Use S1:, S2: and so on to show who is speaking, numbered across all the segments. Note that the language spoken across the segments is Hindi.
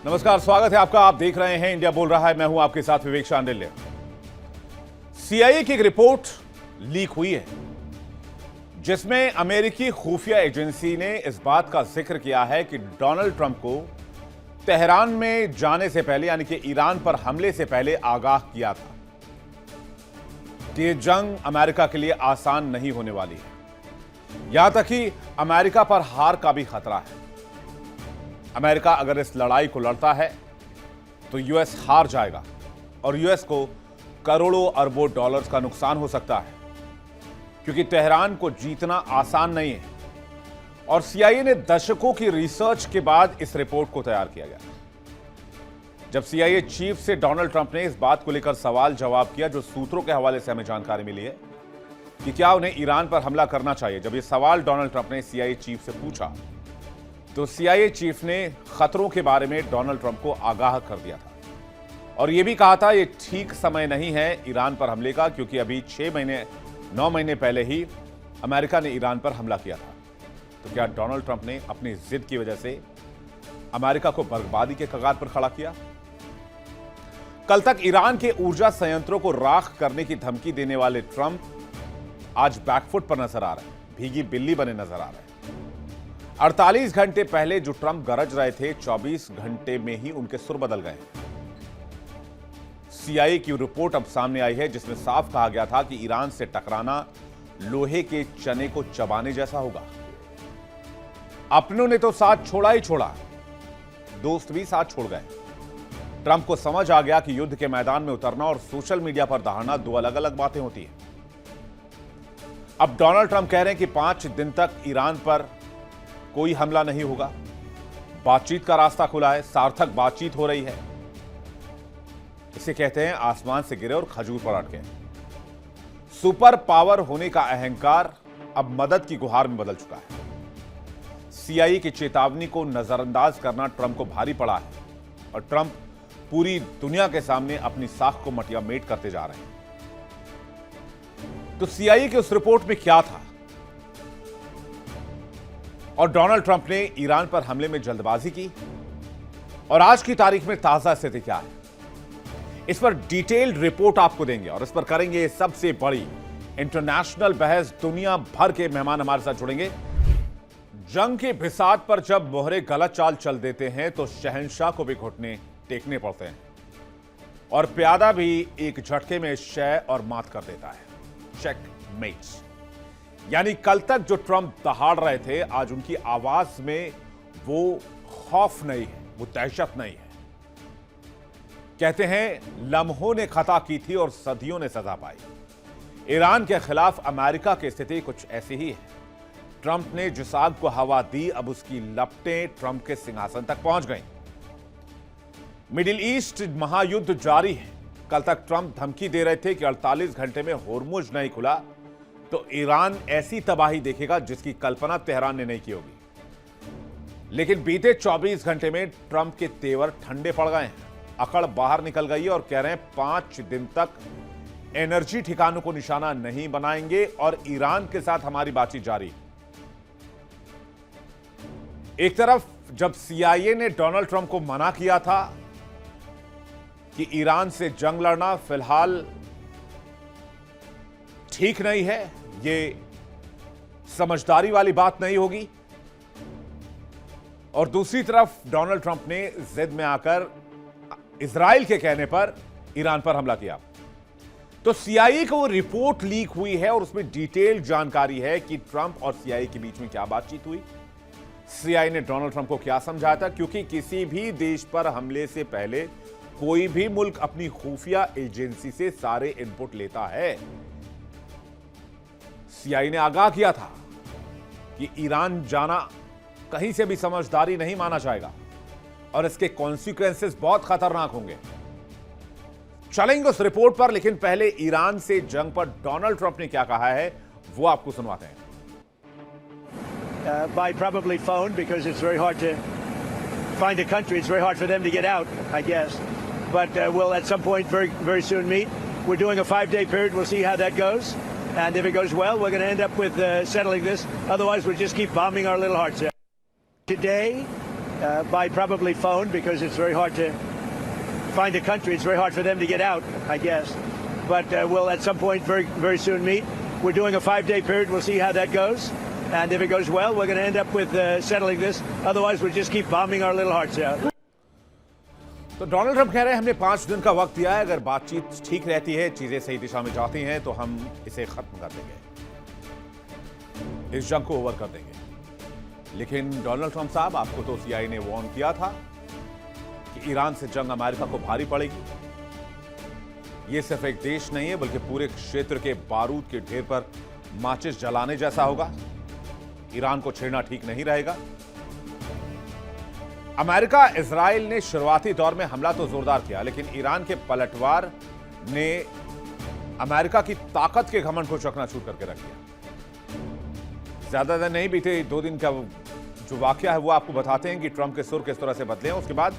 S1: नमस्कार, स्वागत है आपका। आप देख रहे हैं इंडिया बोल रहा है। मैं हूं आपके साथ विवेक शांडिल्य। सीआईए की एक रिपोर्ट लीक हुई है जिसमें अमेरिकी खुफिया एजेंसी ने इस बात का जिक्र किया है कि डोनाल्ड ट्रंप को तेहरान में जाने से पहले यानी कि ईरान पर हमले से पहले आगाह किया था कि यह जंग अमेरिका के लिए आसान नहीं होने वाली है। यहां तक कि अमेरिका पर हार का भी खतरा है। अमेरिका अगर इस लड़ाई को लड़ता है तो यूएस हार जाएगा और यूएस को करोड़ों अरबों डॉलर्स का नुकसान हो सकता है, क्योंकि तेहरान को जीतना आसान नहीं है। और सीआईए ने दशकों की रिसर्च के बाद इस रिपोर्ट को तैयार किया गया। जब सीआईए चीफ से डोनाल्ड ट्रंप ने इस बात को लेकर सवाल जवाब किया, जो सूत्रों के हवाले से हमें जानकारी मिली है कि क्या उन्हें ईरान पर हमला करना चाहिए, जब यह सवाल डोनाल्ड ट्रंप ने सीआईए चीफ से पूछा तो सीआईए चीफ ने खतरों के बारे में डोनाल्ड ट्रंप को आगाह कर दिया था और यह भी कहा था यह ठीक समय नहीं है ईरान पर हमले का, क्योंकि अभी 9 महीने पहले ही अमेरिका ने ईरान पर हमला किया था। तो क्या डोनाल्ड ट्रंप ने अपनी जिद की वजह से अमेरिका को बर्बादी के कगार पर खड़ा किया? कल तक ईरान के ऊर्जा संयंत्रों को राख करने की धमकी देने वाले ट्रंप आज बैकफुट पर नजर आ रहे हैं, भीगी बिल्ली बने नजर आ रहे हैं। 48 घंटे पहले जो ट्रंप गरज रहे थे, 24 घंटे में ही उनके सुर बदल गए। सीआईए की रिपोर्ट अब सामने आई है जिसमें साफ कहा गया था कि ईरान से टकराना लोहे के चने को चबाने जैसा होगा। अपनों ने तो साथ छोड़ा ही छोड़ा, दोस्त भी साथ छोड़ गए। ट्रंप को समझ आ गया कि युद्ध के मैदान में उतरना और सोशल मीडिया पर दहाड़ना दो अलग अलग बातें होती हैं। अब डोनाल्ड ट्रंप कह रहे हैं कि 5 दिन तक ईरान पर कोई हमला नहीं होगा। बातचीत का रास्ता खुला है, सार्थक बातचीत हो रही है। इसे कहते हैं आसमान से गिरे और खजूर पर अटके। सुपर पावर होने का अहंकार अब मदद की गुहार में बदल चुका है। सीआईए की चेतावनी को नजरअंदाज करना ट्रंप को भारी पड़ा है और ट्रंप पूरी दुनिया के सामने अपनी साख को मटिया मेट करते जा रहे हैं। तो सीआईए की उस रिपोर्ट में क्या था और डोनाल्ड ट्रंप ने ईरान पर हमले में जल्दबाजी की, और आज की तारीख में ताजा स्थिति क्या है, इस पर डिटेल्ड रिपोर्ट आपको देंगे और इस पर करेंगे सबसे बड़ी इंटरनेशनल बहस। दुनिया भर के मेहमान हमारे साथ जुड़ेंगे। जंग के बिसात पर जब मोहरे गलत चाल चल देते हैं तो शहंशाह को भी घुटने टेकने पड़ते हैं और प्यादा भी एक झटके में शय और मात कर देता है। Checkmates. यानी कल तक जो ट्रंप दहाड़ रहे थे, आज उनकी आवाज में वो खौफ नहीं है, वो दहशत नहीं है। कहते हैं लम्हों ने खता की थी और सदियों ने सजा पाई। ईरान के खिलाफ अमेरिका की स्थिति कुछ ऐसी ही है। ट्रंप ने जिस आग को हवा दी, अब उसकी लपटें ट्रंप के सिंहासन तक पहुंच गईं। मिडिल ईस्ट महायुद्ध जारी है। कल तक ट्रंप धमकी दे रहे थे कि 48 घंटे में होर्मुज नहीं खुला तो ईरान ऐसी तबाही देखेगा जिसकी कल्पना तेहरान ने नहीं की होगी। लेकिन बीते 24 घंटे में ट्रंप के तेवर ठंडे पड़ गए हैं। अकड़ बाहर निकल गई है और कह रहे हैं 5 दिन तक एनर्जी ठिकानों को निशाना नहीं बनाएंगे और ईरान के साथ हमारी बातचीत जारी। एक तरफ जब सीआईए ने डोनाल्ड ट्रंप को मना किया था कि ईरान से जंग लड़ना फिलहाल ठीक नहीं है, ये समझदारी वाली बात नहीं होगी, और दूसरी तरफ डोनाल्ड ट्रंप ने जिद में आकर इजराइल के कहने पर ईरान पर हमला किया। तो सीआईए को रिपोर्ट लीक हुई है और उसमें डिटेल जानकारी है कि ट्रंप और सीआईए के बीच में क्या बातचीत हुई, सीआईए ने डोनाल्ड ट्रंप को क्या समझाया था, क्योंकि किसी भी देश पर हमले से पहले कोई भी मुल्क अपनी खुफिया एजेंसी से सारे इनपुट लेता है। सीआईए ने आगाह किया था कि ईरान जाना कहीं से भी समझदारी नहीं माना जाएगा और इसके कॉन्सिक्वेंसेस बहुत खतरनाक होंगे। चलेंगे उस रिपोर्ट पर, लेकिन पहले ईरान से जंग पर डोनाल्ड ट्रंप ने क्या कहा है वो आपको सुनवाते हैं।
S2: By probably phone, because it's very hard to find a country. It's very hard for them to get out, I guess. But we'll at some point very soon meet. We're doing a 5-day period. We'll see how that goes. And if it goes well, we're going to end up with settling this. Otherwise, we'll just keep bombing our little hearts out. Today, by probably phone because it's very hard to find a country. It's very hard for them to get out, I guess. But we'll at some point very, very soon meet. We're doing a 5-day period. We'll see how that goes. And if it goes well, we're going to end up with settling this. Otherwise, we'll just keep bombing our little hearts out.
S1: तो डोनाल्ड ट्रंप कह रहे हैं हमने 5 दिन का वक्त दिया है, अगर बातचीत ठीक रहती है, चीजें सही दिशा में जाती हैं तो हम इसे खत्म कर देंगे, इस जंग को ओवर कर देंगे। लेकिन डोनाल्ड ट्रंप साहब, आपको तो सीआईए ने वार्न किया था कि ईरान से जंग अमेरिका को भारी पड़ेगी। यह सिर्फ एक देश नहीं है बल्कि पूरे क्षेत्र के बारूद के ढेर पर माचिस जलाने जैसा होगा। ईरान को छेड़ना ठीक नहीं रहेगा। अमेरिका इजराइल ने शुरुआती दौर में हमला तो जोरदार किया, लेकिन ईरान के पलटवार ने अमेरिका की ताकत के घमंड को चकनाचूर करके रख दिया। ज्यादा दिन नहीं बीते, 2 दिन का जो वाकया है वो आपको बताते हैं कि ट्रंप के सुर किस तरह से बदले हैं। उसके बाद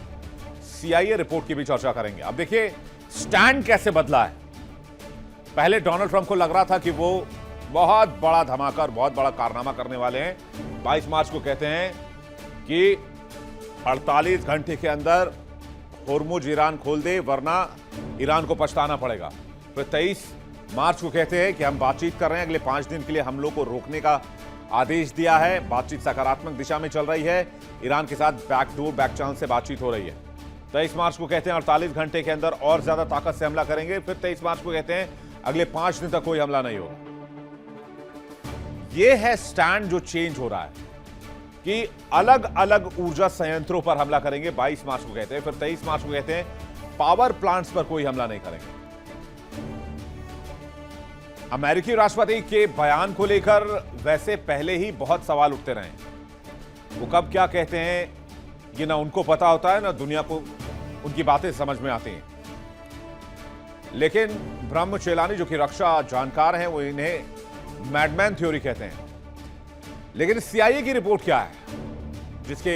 S1: सीआईए रिपोर्ट की भी चर्चा करेंगे। अब देखिए स्टैंड कैसे बदला है। पहले डोनाल्ड ट्रंप को लग रहा था कि वो बहुत बड़ा धमाका और बहुत बड़ा कारनामा करने वाले हैं। 22 मार्च को कहते हैं कि 48 घंटे के अंदर होर्मुज ईरान खोल दे वरना ईरान को पछताना पड़ेगा। फिर 23 मार्च को कहते हैं कि हम बातचीत कर रहे हैं, अगले 5 दिन के लिए हमलों को रोकने का आदेश दिया है। बातचीत सकारात्मक दिशा में चल रही है। ईरान के साथ बैकडोर बैक चैनल से बातचीत हो रही है। 23 मार्च को कहते हैं 48 घंटे के अंदर और ज्यादा ताकत से हमला करेंगे। फिर 23 मार्च को कहते हैं अगले 5 दिन तक कोई हमला नहीं होगा। यह है स्टैंड जो चेंज हो रहा है कि अलग अलग ऊर्जा संयंत्रों पर हमला करेंगे। 22 मार्च को कहते हैं। फिर 23 मार्च को कहते हैं पावर प्लांट्स पर कोई हमला नहीं करेंगे। अमेरिकी राष्ट्रपति के बयान को लेकर वैसे पहले ही बहुत सवाल उठते रहे। वो कब क्या कहते हैं ये ना उनको पता होता है ना दुनिया को उनकी बातें समझ में आती हैं। लेकिन ब्रह्म चेलानी जो कि रक्षा जानकार हैं वो इन्हें मैडमैन थ्योरी कहते हैं। लेकिन सीआईए की रिपोर्ट क्या है जिसके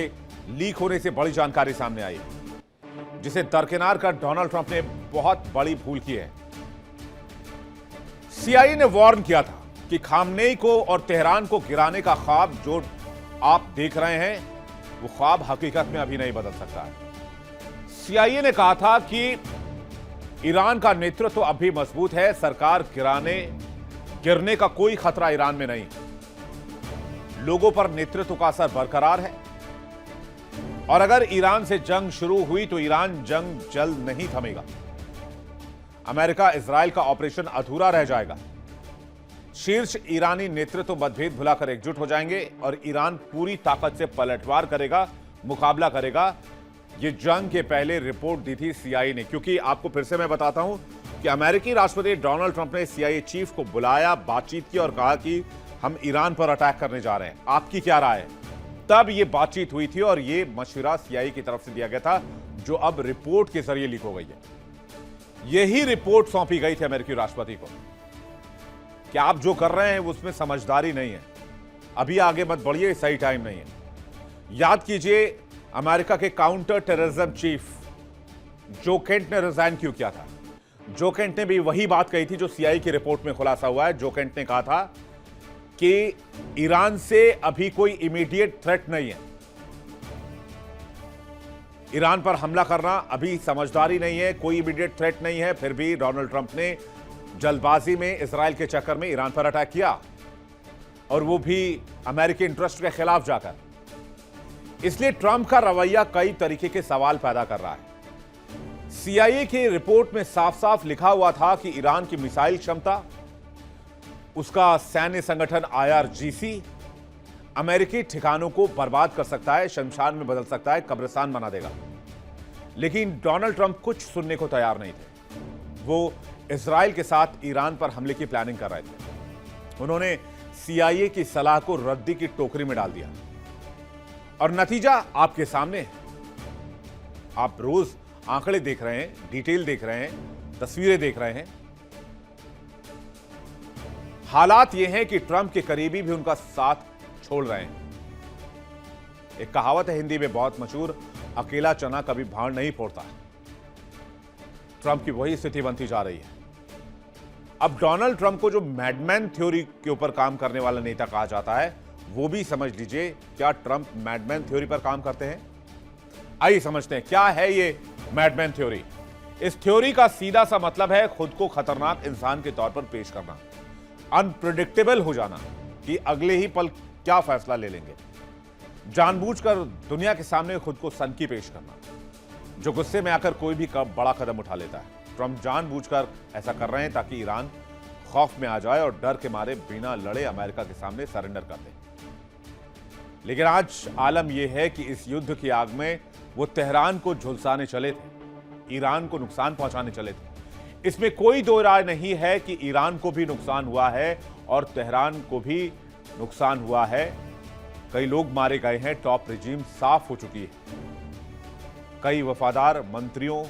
S1: लीक होने से बड़ी जानकारी सामने आई, जिसे दरकिनार कर डोनाल्ड ट्रंप ने बहुत बड़ी भूल की है। सीआईए ने वार्न किया था कि खामनेई को और तेहरान को गिराने का ख्वाब जो आप देख रहे हैं वो ख्वाब हकीकत में अभी नहीं बदल सकता है। सीआईए ने कहा था कि ईरान का नेतृत्व अभी मजबूत है, सरकार गिरने का कोई खतरा ईरान में नहीं, लोगों पर नेतृत्व का असर बरकरार है और अगर ईरान से जंग शुरू हुई तो ईरान जंग जल्द नहीं थमेगा। अमेरिका इजराइल का ऑपरेशन अधूरा रह जाएगा। शीर्ष ईरानी नेतृत्व मतभेद भुलाकर एकजुट हो जाएंगे और ईरान पूरी ताकत से पलटवार करेगा, मुकाबला करेगा। यह जंग के पहले रिपोर्ट दी थी सीआईए ने, क्योंकि आपको फिर से मैं बताता हूं कि अमेरिकी राष्ट्रपति डोनाल्ड ट्रंप ने सीआईए चीफ को बुलाया, बातचीत की और कहा कि हम ईरान पर अटैक करने जा रहे हैं, आपकी क्या राय है। तब यह बातचीत हुई थी और यह मशवरा सीआईए की तरफ से दिया गया था, जो अब रिपोर्ट के जरिए लीक हो गई है। यही रिपोर्ट सौंपी गई थी अमेरिकी राष्ट्रपति को कि आप जो कर रहे हैं उसमें समझदारी नहीं है, अभी आगे मत बढ़िए, सही टाइम नहीं है। याद कीजिए अमेरिका के काउंटर टेररिज्म चीफ जो केंट ने रिजाइन क्यों किया था। जो केंट ने भी वही बात कही थी जो सीआईए की रिपोर्ट में खुलासा हुआ है। जो केंट ने कहा था कि ईरान से अभी कोई इमीडिएट थ्रेट नहीं है, ईरान पर हमला करना अभी समझदारी नहीं है, कोई इमीडिएट थ्रेट नहीं है। फिर भी डोनाल्ड ट्रंप ने जल्दबाजी में इजराइल के चक्कर में ईरान पर अटैक किया और वो भी अमेरिकी इंटरेस्ट के खिलाफ जाकर। इसलिए ट्रंप का रवैया कई तरीके के सवाल पैदा कर रहा है। सीआईए की रिपोर्ट में साफ साफ लिखा हुआ था कि ईरान की मिसाइल क्षमता, उसका सैन्य संगठन IRGC अमेरिकी ठिकानों को बर्बाद कर सकता है, शमशान में बदल सकता है, कब्रिस्तान बना देगा। लेकिन डोनाल्ड ट्रंप कुछ सुनने को तैयार नहीं थे। वो इजराइल के साथ ईरान पर हमले की प्लानिंग कर रहे थे। उन्होंने सीआईए की सलाह को रद्दी की टोकरी में डाल दिया और नतीजा आपके सामने है। आप रोज आंकड़े देख रहे हैं, डिटेल देख रहे हैं, तस्वीरें देख रहे हैं। हालात यह है कि ट्रंप के करीबी भी उनका साथ छोड़ रहे हैं। एक कहावत है हिंदी में बहुत मशहूर, अकेला चना कभी भाड़ नहीं फोड़ता। ट्रंप की वही स्थिति बनती जा रही है। अब डोनाल्ड ट्रंप को जो मैडमैन थ्योरी के ऊपर काम करने वाला नेता कहा जाता है, वो भी समझ लीजिए क्या ट्रंप मैडमैन थ्योरी पर काम करते हैं। आइए समझते हैं क्या है ये मैडमैन थ्योरी। इस थ्योरी का सीधा सा मतलब है खुद को खतरनाक इंसान के तौर पर पेश करना, अनप्रिडिक्टेबल हो जाना कि अगले ही पल क्या फैसला ले लेंगे, जानबूझकर दुनिया के सामने खुद को सनकी पेश करना, जो गुस्से में आकर कोई भी बड़ा कदम उठा लेता है। ट्रंप जानबूझकर ऐसा कर रहे हैं ताकि ईरान खौफ में आ जाए और डर के मारे बिना लड़े अमेरिका के सामने सरेंडर कर दे। लेकिन आज आलम यह है कि इस युद्ध की आग में वो तेहरान को झुलसाने चले थे, ईरान को नुकसान पहुंचाने चले थे। इसमें कोई दो राय नहीं है कि ईरान को भी नुकसान हुआ है और तेहरान को भी नुकसान हुआ है। कई लोग मारे गए हैं, टॉप रिजीम साफ हो चुकी है। कई वफादार मंत्रियों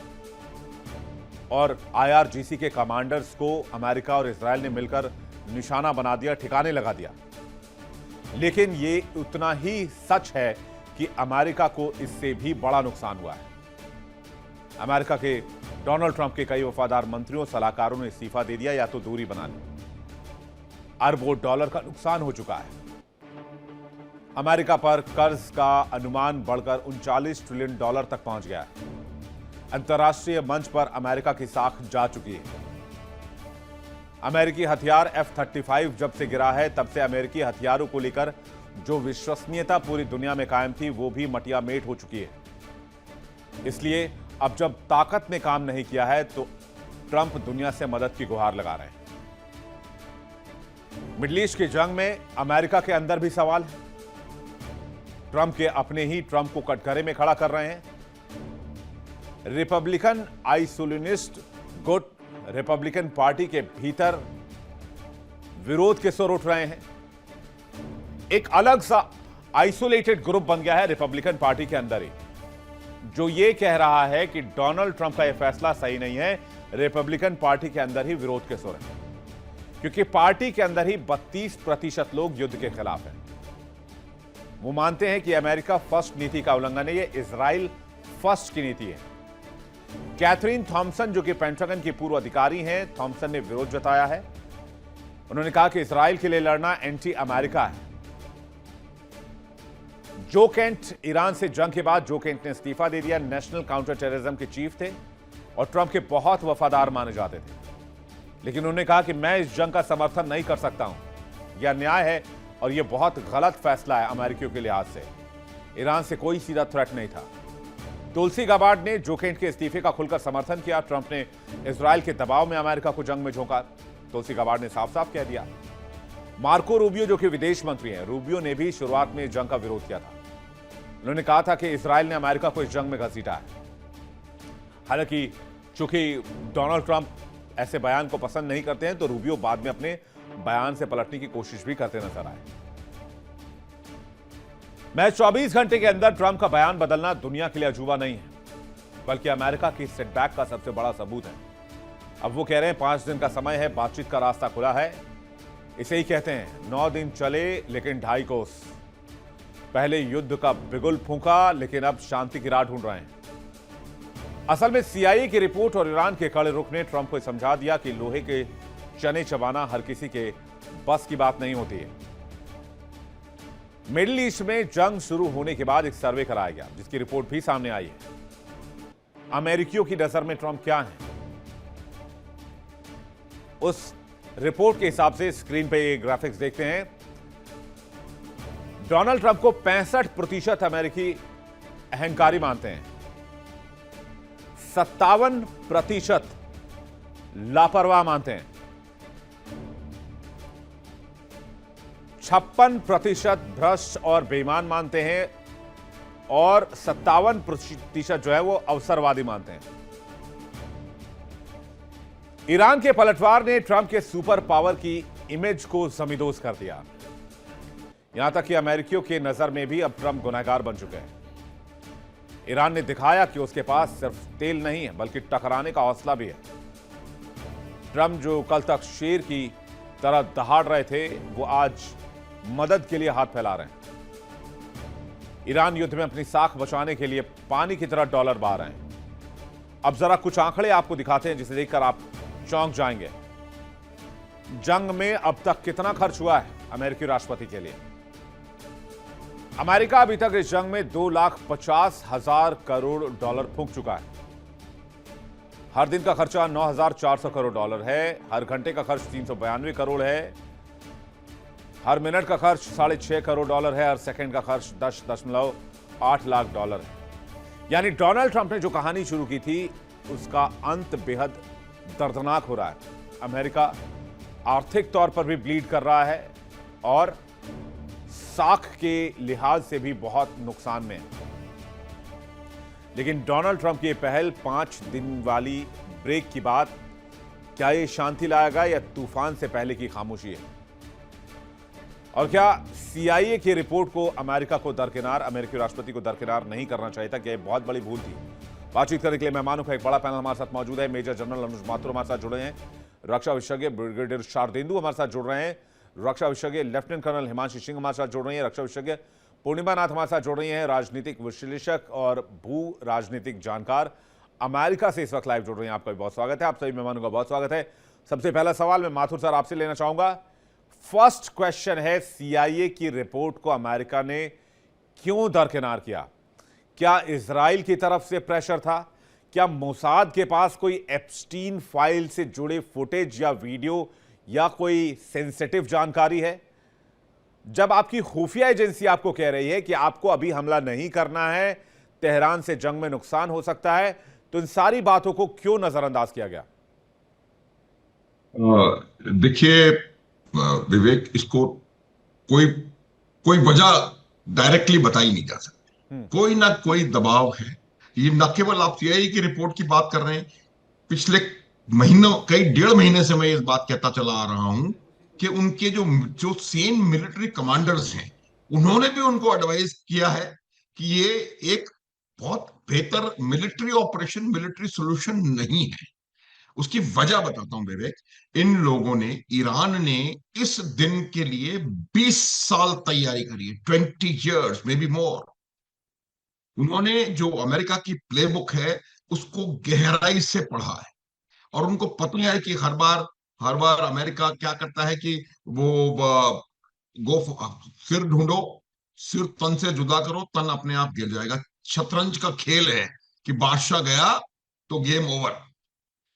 S1: और आईआरजीसी के कमांडर्स को अमेरिका और इजरायल ने मिलकर निशाना बना दिया, ठिकाने लगा दिया। लेकिन ये उतना ही सच है कि अमेरिका को इससे भी बड़ा नुकसान हुआ है। अमेरिका के डोनाल्ड ट्रंप के कई वफादार मंत्रियों सलाहकारों ने इस्तीफा दे दिया या तो दूरी बना ली। अरबों डॉलर का नुकसान हो चुका है। अमेरिका पर कर्ज का अनुमान बढ़कर $39 ट्रिलियन तक पहुंच गया है। अंतर्राष्ट्रीय मंच पर अमेरिका की साख जा चुकी है। अमेरिकी हथियार F-35 जब से गिरा है तब से अमेरिकी हथियारों को लेकर जो विश्वसनीयता पूरी दुनिया में कायम थी वो भी मटिया मेट हो चुकी है। इसलिए अब जब ताकत ने काम नहीं किया है तो ट्रंप दुनिया से मदद की गुहार लगा रहे हैं। मिडिल ईस्ट की जंग में अमेरिका के अंदर भी सवाल है। ट्रंप के अपने ही ट्रंप को कटघरे में खड़ा कर रहे हैं। रिपब्लिकन आइसोलेशनिस्ट गुट रिपब्लिकन पार्टी के भीतर विरोध के सुर उठ रहे हैं। एक अलग सा आइसोलेटेड ग्रुप बन गया है रिपब्लिकन पार्टी के अंदर ही, जो ये कह रहा है कि डोनाल्ड ट्रंप का यह फैसला सही नहीं है। रिपब्लिकन पार्टी के अंदर ही विरोध के सुर है, क्योंकि पार्टी के अंदर ही 32% लोग युद्ध के खिलाफ हैं। वो मानते हैं कि अमेरिका फर्स्ट नीति का उल्लंघन है, ये इजराइल फर्स्ट की नीति है। कैथरीन थॉमसन, जो कि पेंटागन की पूर्व अधिकारी हैं, थॉमसन ने विरोध जताया है। उन्होंने कहा कि इजराइल के लिए लड़ना एंटी अमेरिका है। जो केंट ईरान से जंग के बाद जो केंट ने इस्तीफा दे दिया, नेशनल काउंटर टेररिज्म के चीफ थे और ट्रंप के बहुत वफादार माने जाते थे। लेकिन उन्होंने कहा कि मैं इस जंग का समर्थन नहीं कर सकता हूं। यह अन्याय है और यह बहुत गलत फैसला है अमेरिकियों के लिहाज से। ईरान से कोई सीधा थ्रेट नहीं था। तुलसी गाबार्ड ने जो केंट के इस्तीफे का खुलकर समर्थन किया। ट्रंप ने इजराइल के दबाव में अमेरिका को जंग में झोंका। तुलसी गाबार्ड ने साफ साफ कह दिया। मार्को रूबियो, जो कि विदेश मंत्री हैं, रूबियो ने भी शुरुआत में जंग का विरोध किया था। उन्होंने कहा था कि इजराइल ने अमेरिका को इस जंग में घसीटा है। हालांकि चूंकि डोनाल्ड ट्रंप ऐसे बयान को पसंद नहीं करते हैं, तो रूबियो बाद में अपने बयान से पलटने की कोशिश भी करते नजर आए। मैं 24 घंटे के अंदर ट्रंप का बयान बदलना दुनिया के लिए अजूबा नहीं है, बल्कि अमेरिका की सेटबैक का सबसे बड़ा सबूत है। अब वो कह रहे हैं 5 दिन का समय है, बातचीत का रास्ता खुला है। इसे ही कहते हैं 9 दिन चले लेकिन 2.5 कोस। पहले युद्ध का बिगुल फूंका, लेकिन अब शांति की राह ढूंढ रहे हैं। असल में CIA की रिपोर्ट और ईरान के कड़े रुख ने ट्रंप को समझा दिया कि लोहे के चने चबाना हर किसी के बस की बात नहीं होती है। मिडिल ईस्ट में जंग शुरू होने के बाद एक सर्वे कराया गया, जिसकी रिपोर्ट भी सामने आई है। अमेरिकियों की नजर में ट्रंप क्या है, उस रिपोर्ट के हिसाब से स्क्रीन पे ये ग्राफिक्स देखते हैं। डोनाल्ड ट्रंप को 65% अमेरिकी अहंकारी मानते हैं, 57% लापरवाह मानते हैं, 56% भ्रष्ट और बेईमान मानते हैं और 57% जो है वो अवसरवादी मानते हैं। ईरान के पलटवार ने ट्रंप के सुपर पावर की इमेज को जमींदोज कर दिया। यहां तक कि अमेरिकियों की नजर में भी अब ट्रंप गुनहगार बन चुके हैं। ईरान ने दिखाया कि उसके पास सिर्फ तेल नहीं है, बल्कि टकराने का हौसला भी है। ट्रंप जो कल तक शेर की तरह दहाड़ रहे थे, वो आज मदद के लिए हाथ फैला रहे हैं। ईरान युद्ध में अपनी साख बचाने के लिए पानी की तरह डॉलर बहा रहे हैं। अब जरा कुछ आंकड़े आपको दिखाते हैं, जिसे देखकर आप चौंक जाएंगे। जंग में अब तक कितना खर्च हुआ है अमेरिकी राष्ट्रपति के लिए। अमेरिका अभी तक इस जंग में $2,50,000 फूंक चुका है। हर दिन का खर्चा $9,400 करोड़ है। हर घंटे का खर्च 392 करोड़ है। हर मिनट का खर्च $6.5 करोड़ है। हर सेकंड का खर्च $10.8 लाख है। यानी डोनाल्ड ट्रंप ने जो कहानी शुरू की थी उसका अंत बेहद दर्दनाक हो रहा है। अमेरिका आर्थिक तौर पर भी ब्लीड कर रहा है और साख के लिहाज से भी बहुत नुकसान में है। लेकिन डोनाल्ड ट्रंप की पहल 5 दिन वाली ब्रेक की बात क्या ये शांति लाएगा या तूफान से पहले की खामोशी है? और क्या CIA की रिपोर्ट को अमेरिका को दरकिनार, अमेरिकी राष्ट्रपति को दरकिनार नहीं करना चाहिए था? क्या बहुत बड़ी भूल थी? बातचीत करने के लिए मेहमानों का एक बड़ा पैनल हमारे साथ मौजूद है। मेजर जनरल अनुज माथुर हमारे साथ जुड़े हैं, रक्षा विशेषज्ञ ब्रिगेडियर शारदेंदु हमारे साथ जुड़ रहे हैं, रक्षा विशेषज्ञ लेफ्टिनेंट कर्नल हिमांशी सिंह हमारे साथ जुड़ रही हैं, रक्षा विशेषज्ञ पूर्णिमा नाथ हमारे साथ जुड़ रही हैं, राजनीतिक विश्लेषक और भू राजनीतिक जानकार अमेरिका से इस वक्त लाइव जुड़ रही हैं। आपका भी बहुत स्वागत है। आप सभी मेहमानों का बहुत स्वागत है। सबसे पहला सवाल मैं माथुर सर आपसे लेना चाहूंगा। फर्स्ट क्वेश्चन है, CIA की रिपोर्ट को अमेरिका ने क्यों दरकिनार किया? क्या इजराइल की तरफ से प्रेशर था? क्या मोसाद के पास कोई एप्स्टीन फाइल से जुड़े फुटेज या वीडियो या कोई सेंसिटिव जानकारी है? जब आपकी खुफिया एजेंसी आपको कह रही है कि आपको अभी हमला नहीं करना है, तेहरान से जंग में नुकसान हो सकता है, तो इन सारी बातों को क्यों नजरअंदाज किया गया?
S3: देखिए विवेक, इसको कोई कोई वजह डायरेक्टली बताई नहीं जा सकती। कोई ना कोई दबाव है। ये न केवल आप CIA की रिपोर्ट की बात कर रहे हैं, पिछले महीनों, कई 1.5 महीने से मैं इस बात कहता चला आ रहा हूं कि उनके जो जो सेन मिलिट्री कमांडर्स हैं, उन्होंने भी उनको एडवाइस किया है कि ये एक बहुत बेहतर मिलिट्री ऑपरेशन, मिलिट्री सोल्यूशन नहीं है। उसकी वजह बताता हूं विवेक। इन लोगों ने, ईरान ने इस दिन के लिए 20 साल तैयारी करी है, 20 years, मे बी मोर। उन्होंने जो अमेरिका की प्लेबुक है उसको गहराई से पढ़ा है और उनको पता है कि हर बार अमेरिका क्या करता है कि वो गो सिर ढूंढो, सिर तन से जुदा करो, तन अपने आप गिर जाएगा। शतरंज का खेल है कि बादशाह गया तो गेम ओवर।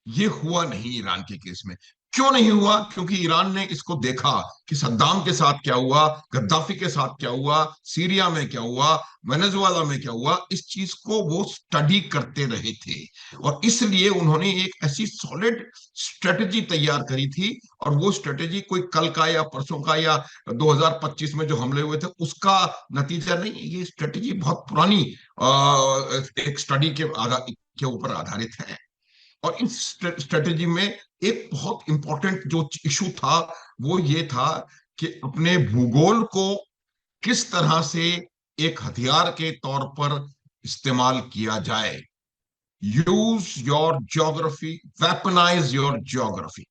S3: ये हुआ नहीं ईरान के केस में। क्यों नहीं हुआ? क्योंकि ईरान ने इसको देखा कि सद्दाम के साथ क्या हुआ, गद्दाफी के साथ क्या हुआ, सीरिया में क्या हुआ, वेनेजुएला में क्या हुआ। इस चीज को वो स्टडी करते रहे थे और इसलिए उन्होंने एक ऐसी सॉलिड स्ट्रेटेजी तैयार करी थी। और वो स्ट्रेटेजी कोई कल का या परसों का या 2025 में जो हमले हुए थे उसका नतीजा नहीं। ये स्ट्रेटेजी बहुत पुरानी एक स्टडी के ऊपर आधारित है। और इस स्ट्रेटेजी में एक बहुत इंपॉर्टेंट जो इशू था वो ये था कि अपने भूगोल को किस तरह से एक हथियार के तौर पर इस्तेमाल किया जाए। Use your geography, weaponise your geography.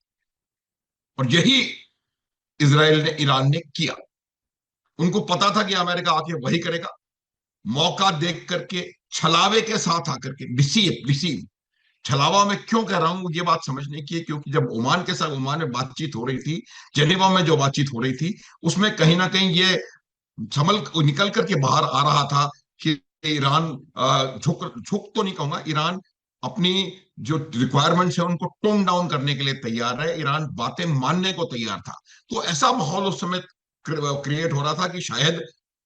S3: और यही इजराइल ने, ईरान ने किया। उनको पता था कि अमेरिका आके वही करेगा। मौका देख करके, छलावे के साथ आकर के, डिसीव। छलावा में क्यों कह रहा हूं ये बात समझने की है, क्योंकि जब ओमान के साथ, ओमान में बातचीत हो रही थी, जेनेवा में जो बातचीत हो रही थी, उसमें कहीं ना कहीं ये निकल करके बाहर आ रहा था कि ईरान झुक तो नहीं कहूंगा, ईरान अपनी जो रिक्वायरमेंट्स है उनको टोन डाउन करने के लिए तैयार है। ईरान बातें मानने को तैयार था। तो ऐसा माहौल उस समय क्रिएट हो रहा था कि शायद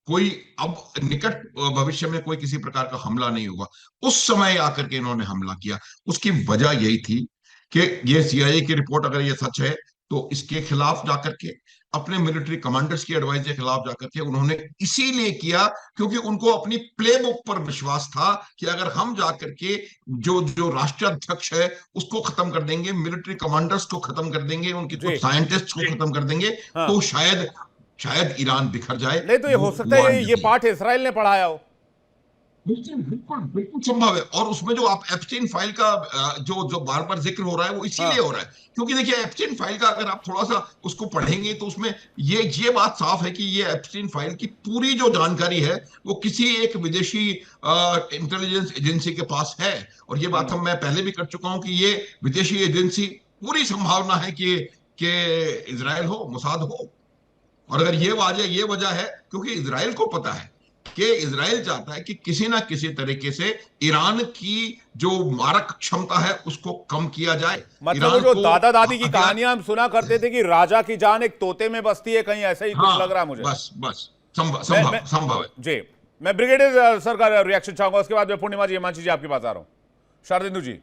S3: कोई अब निकट भविष्य में कोई किसी प्रकार का हमला नहीं होगा। उस समय आकर के इन्होंने हमला किया। उसकी वजह यही थी कि ये CIA की रिपोर्ट अगर ये सच है तो इसके खिलाफ जाकर के, अपने मिलिट्री कमांडर्स की एडवाइस के खिलाफ जाकर के उन्होंने इसीलिए किया क्योंकि उनको अपनी प्लेबुक पर विश्वास था कि अगर हम जाकर के जो जो राष्ट्राध्यक्ष है उसको खत्म कर देंगे, मिलिट्री कमांडर्स को खत्म कर देंगे, उनके कुछ साइंटिस्ट को खत्म कर देंगे, तो शायद ईरान बिखर जाए।
S1: नहीं तो ये हो सकता है ये पाठ इजराइल ने पढ़ाया हो।
S3: बिल्कुल संभव है। और उसमें जो आप एप्स्टीन फाइल का जो बार बार जिक्र हो रहा है वो इसीलिए हो रहा है क्योंकि देखिए एप्स्टीन फाइल का अगर आप थोड़ा सा उसको पढ़ेंगे तो उसमें ये बात साफ है कि ये एप्स्टीन फाइल की पूरी जो जानकारी है वो किसी एक विदेशी इंटेलिजेंस एजेंसी के पास है। और ये बात मैं पहले भी कर चुका हूं कि ये विदेशी एजेंसी, पूरी संभावना है कि इजराइल हो, मोसाद हो। और अगर ये वजह है क्योंकि इजराइल को पता है कि इजराइल चाहता है कि किसी ना किसी तरीके से ईरान की जो मारक क्षमता है उसको कम किया जाए।
S1: मतलब वो
S3: ईरान
S1: जो
S3: को
S1: दादा दादी की
S3: हथियार,
S1: कहानियां हम सुना करते थे कि राजा की जान एक तोते में बसती है, कहीं ऐसा ही कुछ लग रहा है
S3: हाँ
S1: मुझे।
S3: बस बस संभव
S1: मैं
S3: संभव
S1: मैं
S3: संभव है।
S1: जी, मैं ब्रिगेडियर सर का रिएक्शन चाहूंगा, उसके बाद मैं पूर्णिमा जी, हिमांशी जी आपके पास आ रहा हूं। शारदेंदु जी।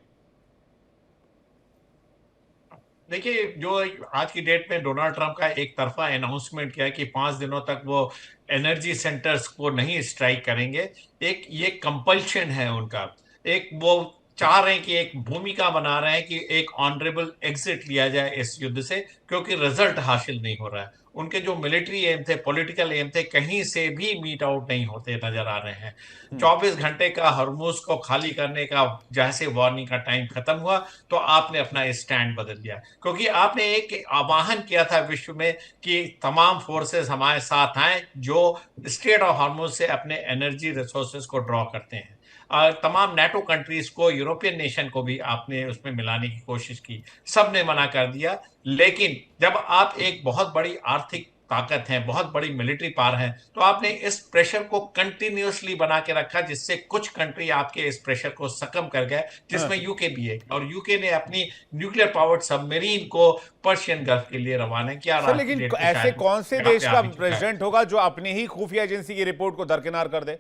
S4: देखिए, जो आज की डेट में डोनाल्ड ट्रंप का एक तरफा अनाउंसमेंट किया कि 5 दिनों तक वो एनर्जी सेंटर्स को नहीं स्ट्राइक करेंगे, एक ये कंपल्शन है उनका। एक वो चाह रहे हैं कि एक भूमिका बना रहे हैं कि एक ऑनरेबल एग्जिट लिया जाए इस युद्ध से, क्योंकि रिजल्ट हासिल नहीं हो रहा है। उनके जो मिलिट्री एम थे, पॉलिटिकल एम थे, कहीं से भी मीट आउट नहीं होते नजर आ रहे हैं। 24 घंटे का हरमुज को खाली करने का जैसे वार्निंग का टाइम खत्म हुआ, तो आपने अपना स्टैंड बदल दिया, क्योंकि आपने एक आह्वान किया था विश्व में कि तमाम फोर्सेस हमारे साथ आए जो स्टेट ऑफ हॉर्मुज से अपने एनर्जी रिसोर्सेज को ड्रॉ करते हैं। और तमाम नेटो कंट्रीज को, यूरोपियन नेशन को भी आपने उसमें मिलाने की कोशिश की, सब ने मना कर दिया। लेकिन जब आप एक बहुत बड़ी आर्थिक ताकत है, बहुत बड़ी मिलिट्री पावर है, तो आपने इस प्रेशर को कंटिन्यूअसली बना के रखा, जिससे कुछ कंट्री आपके इस प्रेशर को सकम कर गए, जिसमें यूके भी है। और यूके ने अपनी न्यूक्लियर पावर्ड सबमरीन को पर्शियन गल्फ के लिए रवाना किया।
S1: सर लेकिन ऐसे कौन से देश का प्रेसिडेंट होगा जो अपनी ही खुफिया एजेंसी की रिपोर्ट को दरकिनार कर दे,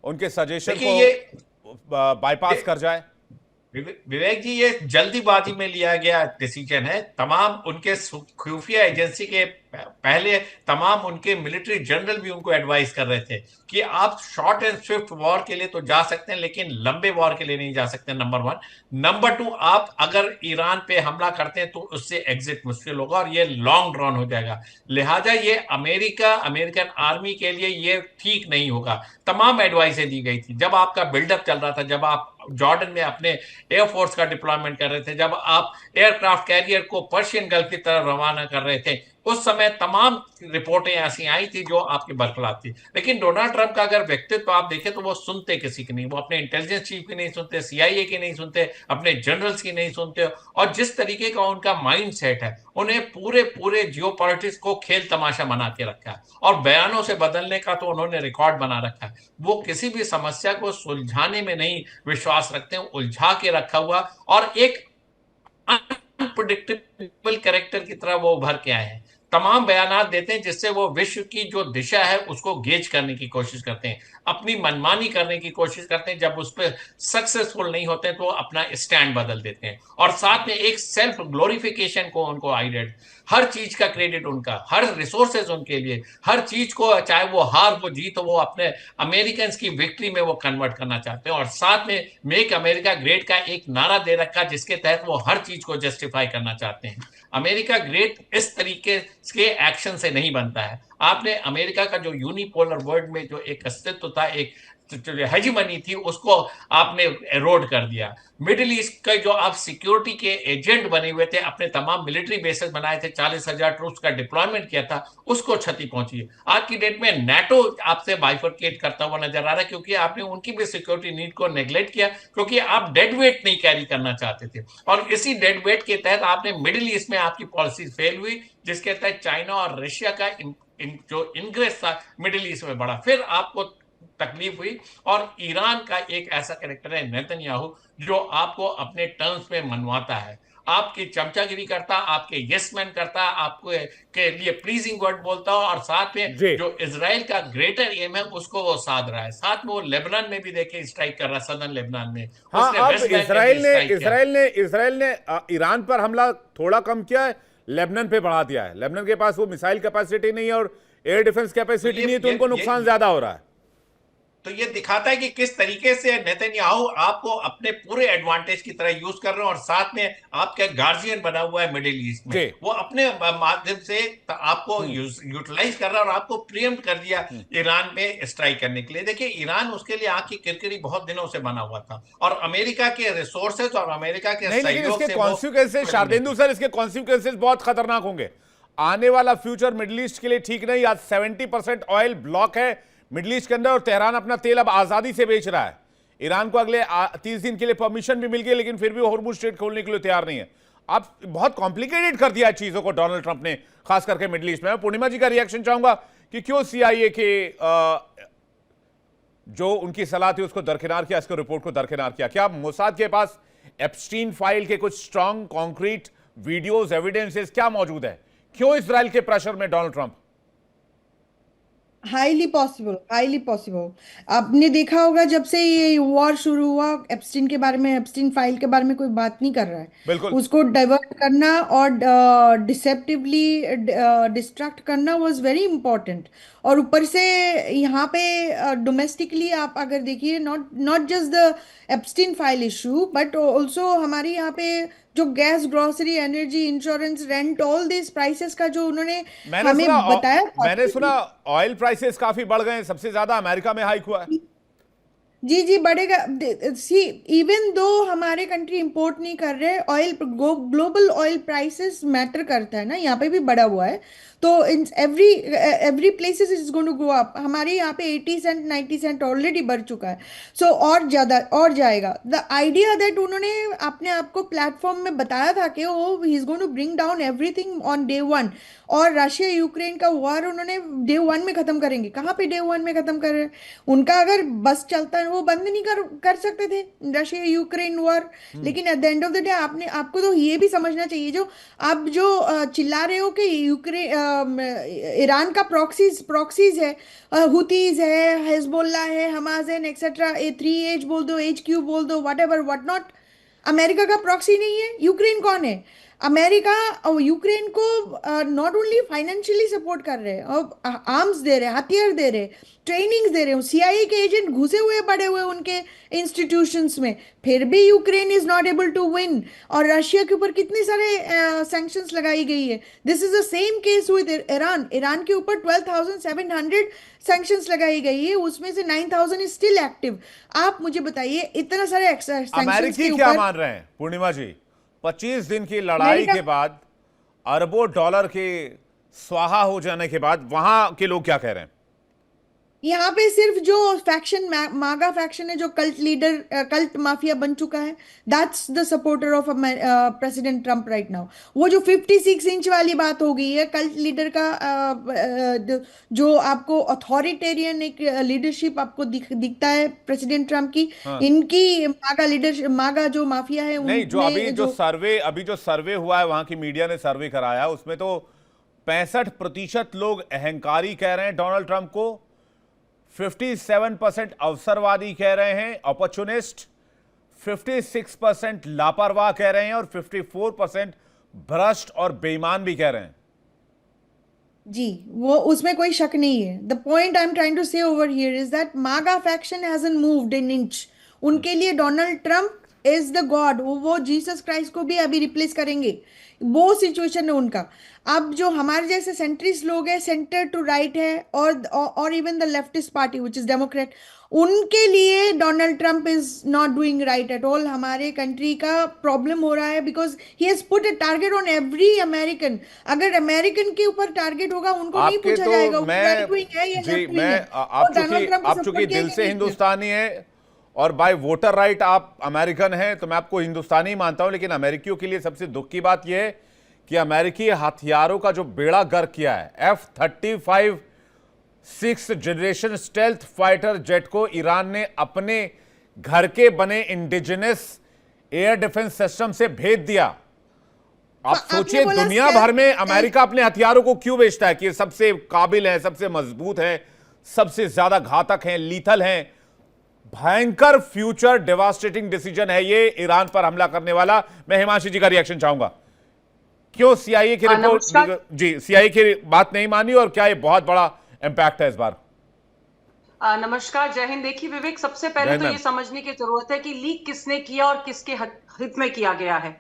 S1: उनके सजेशन को बाईपास कर जाए?
S4: विवेक जी, ये जल्दीबाजी में लिया गया डिसीजन है। तमाम उनके खुफिया एजेंसी के पहले तमाम उनके मिलिट्री जनरल भी उनको एडवाइस कर रहे थे कि आप शॉर्ट एंड स्विफ्ट वॉर के लिए तो जा सकते हैं, लेकिन लंबे वॉर के लिए नहीं जा सकते, नंबर 1। नंबर 2, आप अगर ईरान पे हमला करते हैं तो उससे एग्जिट मुश्किल होगा और ये लॉन्ग ड्रॉन हो जाएगा। लिहाजा ये अमेरिकन आर्मी के लिए ये ठीक नहीं होगा। तमाम एडवाइसें दी गई थी जब आपका बिल्डअप चल रहा था, जब आप जॉर्डन में अपने एयरफोर्स का डिप्लॉयमेंट कर रहे थे, जब आप एयरक्राफ्ट कैरियर को पर्शियन गल्फ की तरफ रवाना कर रहे थे, उस समय तमाम रिपोर्टें ऐसी आई थी जो आपकी बरखलाफ थी। लेकिन डोनाल्ड ट्रंप का अगर व्यक्तित्व आप देखें तो वो सुनते किसी की नहीं, वो अपने इंटेलिजेंस चीफ की नहीं सुनते, सीआईए की नहीं सुनते, अपने जनरल्स की नहीं सुनते। और जिस तरीके का उनका माइंड सेट है, उन्हें पूरे जियोपॉलिटिक्स को खेल तमाशा बना के रखा है और बयानों से बदलने का तो उन्होंने रिकॉर्ड बना रखा है। वो किसी भी समस्या को सुलझाने में नहीं विश्वास रखते हैं, उलझा के रखा हुआ और एक अनप्रेडिक्टेबल कैरेक्टर की तरह वो उभर के आए हैं। तमाम बयानात देते हैं जिससे वो विश्व की जो दिशा है उसको गेज करने की कोशिश करते हैं, अपनी मनमानी करने की कोशिश करते हैं। जब उस पर सक्सेसफुल नहीं होते तो अपना स्टैंड बदल देते हैं और साथ में एक सेल्फ ग्लोरिफिकेशन को उनको आइडेंट, हर चीज का क्रेडिट उनका, हर रिसोर्सेज उनके लिए, हर चीज को, चाहे वो हार हो जीत हो, वो अपने अमेरिकन की विक्ट्री में वो कन्वर्ट करना चाहते हैं। और साथ में मेक अमेरिका ग्रेट का एक नारा दे रखा जिसके तहत वो हर चीज को जस्टिफाई करना चाहते हैं। अमेरिका ग्रेट इस तरीके के एक्शन से नहीं बनता है। आपने अमेरिका का जो यूनिपोलर वर्ल्ड में जो एक अस्तित्व था, एक हेजीमनी थी, उसको आपने एरोड कर दिया। मिडिल ईस्ट का जो आप सिक्योरिटी के एजेंट बने हुए थे, अपने तमाम मिलिट्री बेसेस बनाए थे, 40,000 ट्रूप्स का डिप्लॉयमेंट किया था, उसको क्षति पहुंची। आज की डेट में नेटो आपसे बाइफरकेट करता हुआ नजर आ रहा है, क्योंकि आपने उनकी भी सिक्योरिटी नीड को नेग्लेक्ट किया, क्योंकि आप डेड वेट नहीं कैरी करना चाहते थे। और इसी डेड वेट के तहत आपने मिडिल ईस्ट में आपकी पॉलिसी फेल हुई, जिसके तहत चाइना और रशिया का जो इंग्रेस था मिडिल ईस्ट में बढ़ा, फिर आपको तकलीफ हुई। और ईरान का एक ऐसा कैरेक्टर है नेतन्याहू, जो आपको अपने टर्म्स में मनवाता है, आपकी चमचागिरी करता, आपके यस मैन करता, आपको के लिए प्लीजिंग वर्ड बोलता हो, और साथ में जो इजराइल का ग्रेटर एम है उसको वो साध रहा है। साथ में वो लेबनान में भी देखे स्ट्राइक कर रहा है, सदर्न लेबनान में।
S1: हाँ, अब इजराइल ने ईरान पर हमला थोड़ा कम किया है, लेबनान पे बढ़ा दिया है। लेबनान के पास वो मिसाइल कैपेसिटी नहीं है और एयर डिफेंस कैपेसिटी नहीं है, तो उनको नुकसान ज्यादा हो रहा है।
S4: तो ये दिखाता है कि किस तरीके से नेतन्याहू आपको अपने पूरे एडवांटेज की तरह यूज कर रहे हैं, और साथ में आपका गार्जियन बना हुआ है मिडिल ईस्ट में, वो अपने माध्यम से आपको यूटिलाइज कर रहा है और आपको प्रीएम्प्ट कर दिया ईरान में स्ट्राइक करने के लिए। देखिए, ईरान उसके लिए आंख की किरकिरी बहुत दिनों से बना हुआ था, और अमेरिका के रिसोर्सेज और अमेरिका के
S1: सहयोग से कॉन्सिक्वेंसेस, शारदेंदु सर, इसके कॉन्सिक्वेंसेस बहुत खतरनाक होंगे। आने वाला फ्यूचर मिडिल ईस्ट के लिए ठीक नहीं। आज 70% ऑयल ब्लॉक है मिडिल ईस्ट के अंदर, और तेहरान अपना तेल अब आजादी से बेच रहा है। ईरान को अगले 30 दिन के लिए परमिशन भी मिल गई, लेकिन फिर भी हॉर्मुज़ स्ट्रेट खोलने के लिए तैयार नहीं है। अब बहुत कॉम्प्लिकेटेड कर दिया है चीजों को डोनाल्ड ट्रंप ने, खास करके मिडिल ईस्ट में। पूर्णिमा जी का रिएक्शन चाहूंगा कि क्यों सीआईए के जो उनकी सलाह थी उसको दरकिनार किया, इसको रिपोर्ट को दरकिनार किया। क्या मोसाद के पास एप्स्टीन फाइल के कुछ स्ट्रांग कॉन्क्रीट वीडियोस, एविडेंसेस क्या मौजूद है? क्यों इजराइल के प्रेशर में Donald Trump?
S5: Highly possible, highly possible. आपने देखा होगा जब से ये वॉर शुरू हुआ, एप्स्टीन के बारे में, एप्स्टीन फाइल के बारे में कोई बात नहीं कर रहा है।
S1: बिल्कुल।
S5: उसको डाइवर्ट करना और डिसेप्टिवली डिस्ट्रैक्ट करना वाज वेरी इंपॉर्टेंट। और ऊपर से यहाँ पे डोमेस्टिकली आप अगर देखिए, not not just the Epstein file issue but also हमारे यहाँ पे जो gas, grocery, energy, insurance, rent, all this prices का जो उन्होंने हमें बताया था।
S1: मैंने सुना ऑयल प्राइसेस काफी बढ़ गए, सबसे ज्यादा अमेरिका में हाइक हुआ है।
S5: जी जी, बढ़ेगा। सी, इवन दो हमारे कंट्री इंपोर्ट नहीं कर रहे, oil, global oil prices matter करता है ना, यहाँ पे भी बढ़ा हुआ है। तो in every places is going to go up. हमारे यहाँ पे 80 सेंट 90 सेंट ऑलरेडी बढ़ चुका है। सो और ज़्यादा और जाएगा। द आइडिया दैट उन्होंने अपने आप को प्लेटफॉर्म में बताया था कि वो he is going to bring down everything on day one, और रशिया यूक्रेन का वॉर उन्होंने डे वन में खत्म करेंगे। कहाँ पे डे वन में खत्म कर रहे हैं? उनका अगर बस चलता है वो बंद नहीं कर सकते थे रशिया यूक्रेन वॉर। लेकिन at the end of the day आपको तो ये भी समझना चाहिए, जो आप जो चिल्ला रहे हो कि यूक्रेन ईरान का प्रॉक्सीज है, हुतीज है, हिजबुल्ला है, हमास है, एक्सेट्रा, A3H बोल दो, HQ बोल दो, what ever what not, America का प्रॉक्सी नहीं है। यूक्रेन कौन है? अमेरिका और यूक्रेन को नॉट ओनली फाइनेंशियली सपोर्ट कर रहे हैं, और आर्म्स दे रहे हैं, हथियार दे रहे हैं, ट्रेनिंग्स दे रहे हैं। CIA के एजेंट घुसे हुए पड़े हुए उनके इंस्टीट्यूशंस में, फिर भी Ukraine is not able to win. और रशिया के ऊपर कितने सारे सैंक्शंस लगाई गई है। This is the same case with Iran. Iran के ऊपर 12,700 सैंक्शंस लगाई गई है, उसमें से 9,000 इज स्टिल एक्टिव। आप मुझे बताइए, इतना सारे
S1: अमेरिकी क्या मान रहे हैं पूर्णिमा जी? 25 दिन की लड़ाई के बाद, अरबों डॉलर के स्वाहा हो जाने के बाद वहां के लोग क्या कह रहे हैं?
S5: यहाँ पे सिर्फ जो फैक्शन, मागा फैक्शन है, जो कल्ट लीडर, कल्ट माफिया बन चुका है, that's the supporter of president Trump right now. वो जो 56 इंच वाली बात हो गई है, कल्ट लीडर का जो आपको अथॉरिटेरियन एक लीडरशिप आपको दिखता है प्रेसिडेंट ट्रम्प की। हाँ। इनकी मागा लीडरशिप, मागा जो माफिया है,
S1: नहीं, जो अभी जो सर्वे हुआ है, वहां की मीडिया ने सर्वे कराया, उसमें तो 65% लोग अहंकारी कह रहे हैं डोनाल्ड ट्रंप को, 57% अवसरवादी कह रहे हैं, अपॉर्चुनिस्ट, 56% लापरवाह कह रहे हैं, और 54% भ्रष्ट और बेईमान भी कह रहे हैं।
S5: जी, वो उसमें कोई शक नहीं है। The point I am trying to say over here is that MAGA faction hasn't moved an inch. उनके लिए Donald Trump is the god. वो जीसस क्राइस्ट को भी अभी रिप्लेस करेंगे, वो सिचुएशन है उनका। अब जो हमारे जैसे सेंट्रिस्ट लोग हैं, सेंटर टू राइट है, और even the leftist party which is Democrat, उनके लिए Donald Trump is not doing right at all. हमारे कंट्री का प्रॉब्लम हो रहा है because he has put a target on every American. अगर अमेरिकन के ऊपर टारगेट होगा, उनको नहीं पूछा जाएगा
S1: आप चूंकि दिल से हिंदुस्तानी है और बाय वोटर राइट आप अमेरिकन हैं, तो मैं आपको हिंदुस्तानी मानता हूं। लेकिन अमेरिकियों के लिए सबसे दुख की बात यह है कि अमेरिकी हथियारों का जो बेड़ा गर्क किया है, F-35 6th generation stealth fighter jet को ईरान ने अपने घर के बने इंडिजिनस एयर डिफेंस सिस्टम से भेज दिया। आप सोचिए, दुनिया भर में अमेरिका अपने हथियारों को क्यों बेचता है? कि ये सबसे काबिल है, सबसे मजबूत है, सबसे ज्यादा घातक हैं, लीथल हैं। भयंकर फ्यूचर डेवास्टेटिंग डिसीजन है ये ईरान पर हमला करने वाला। मैं हिमांशी जी का रिएक्शन चाहूंगा। क्यों CIA की रिपोर्ट, जी, CIA की बात नहीं मानी, और क्या ये बहुत बड़ा इंपैक्ट है इस बार?
S6: नमस्कार, जय हिंद। देखिए विवेक, सबसे पहले तो ये समझने की जरूरत है कि लीक किसने किया और किसके हित में किया गया है।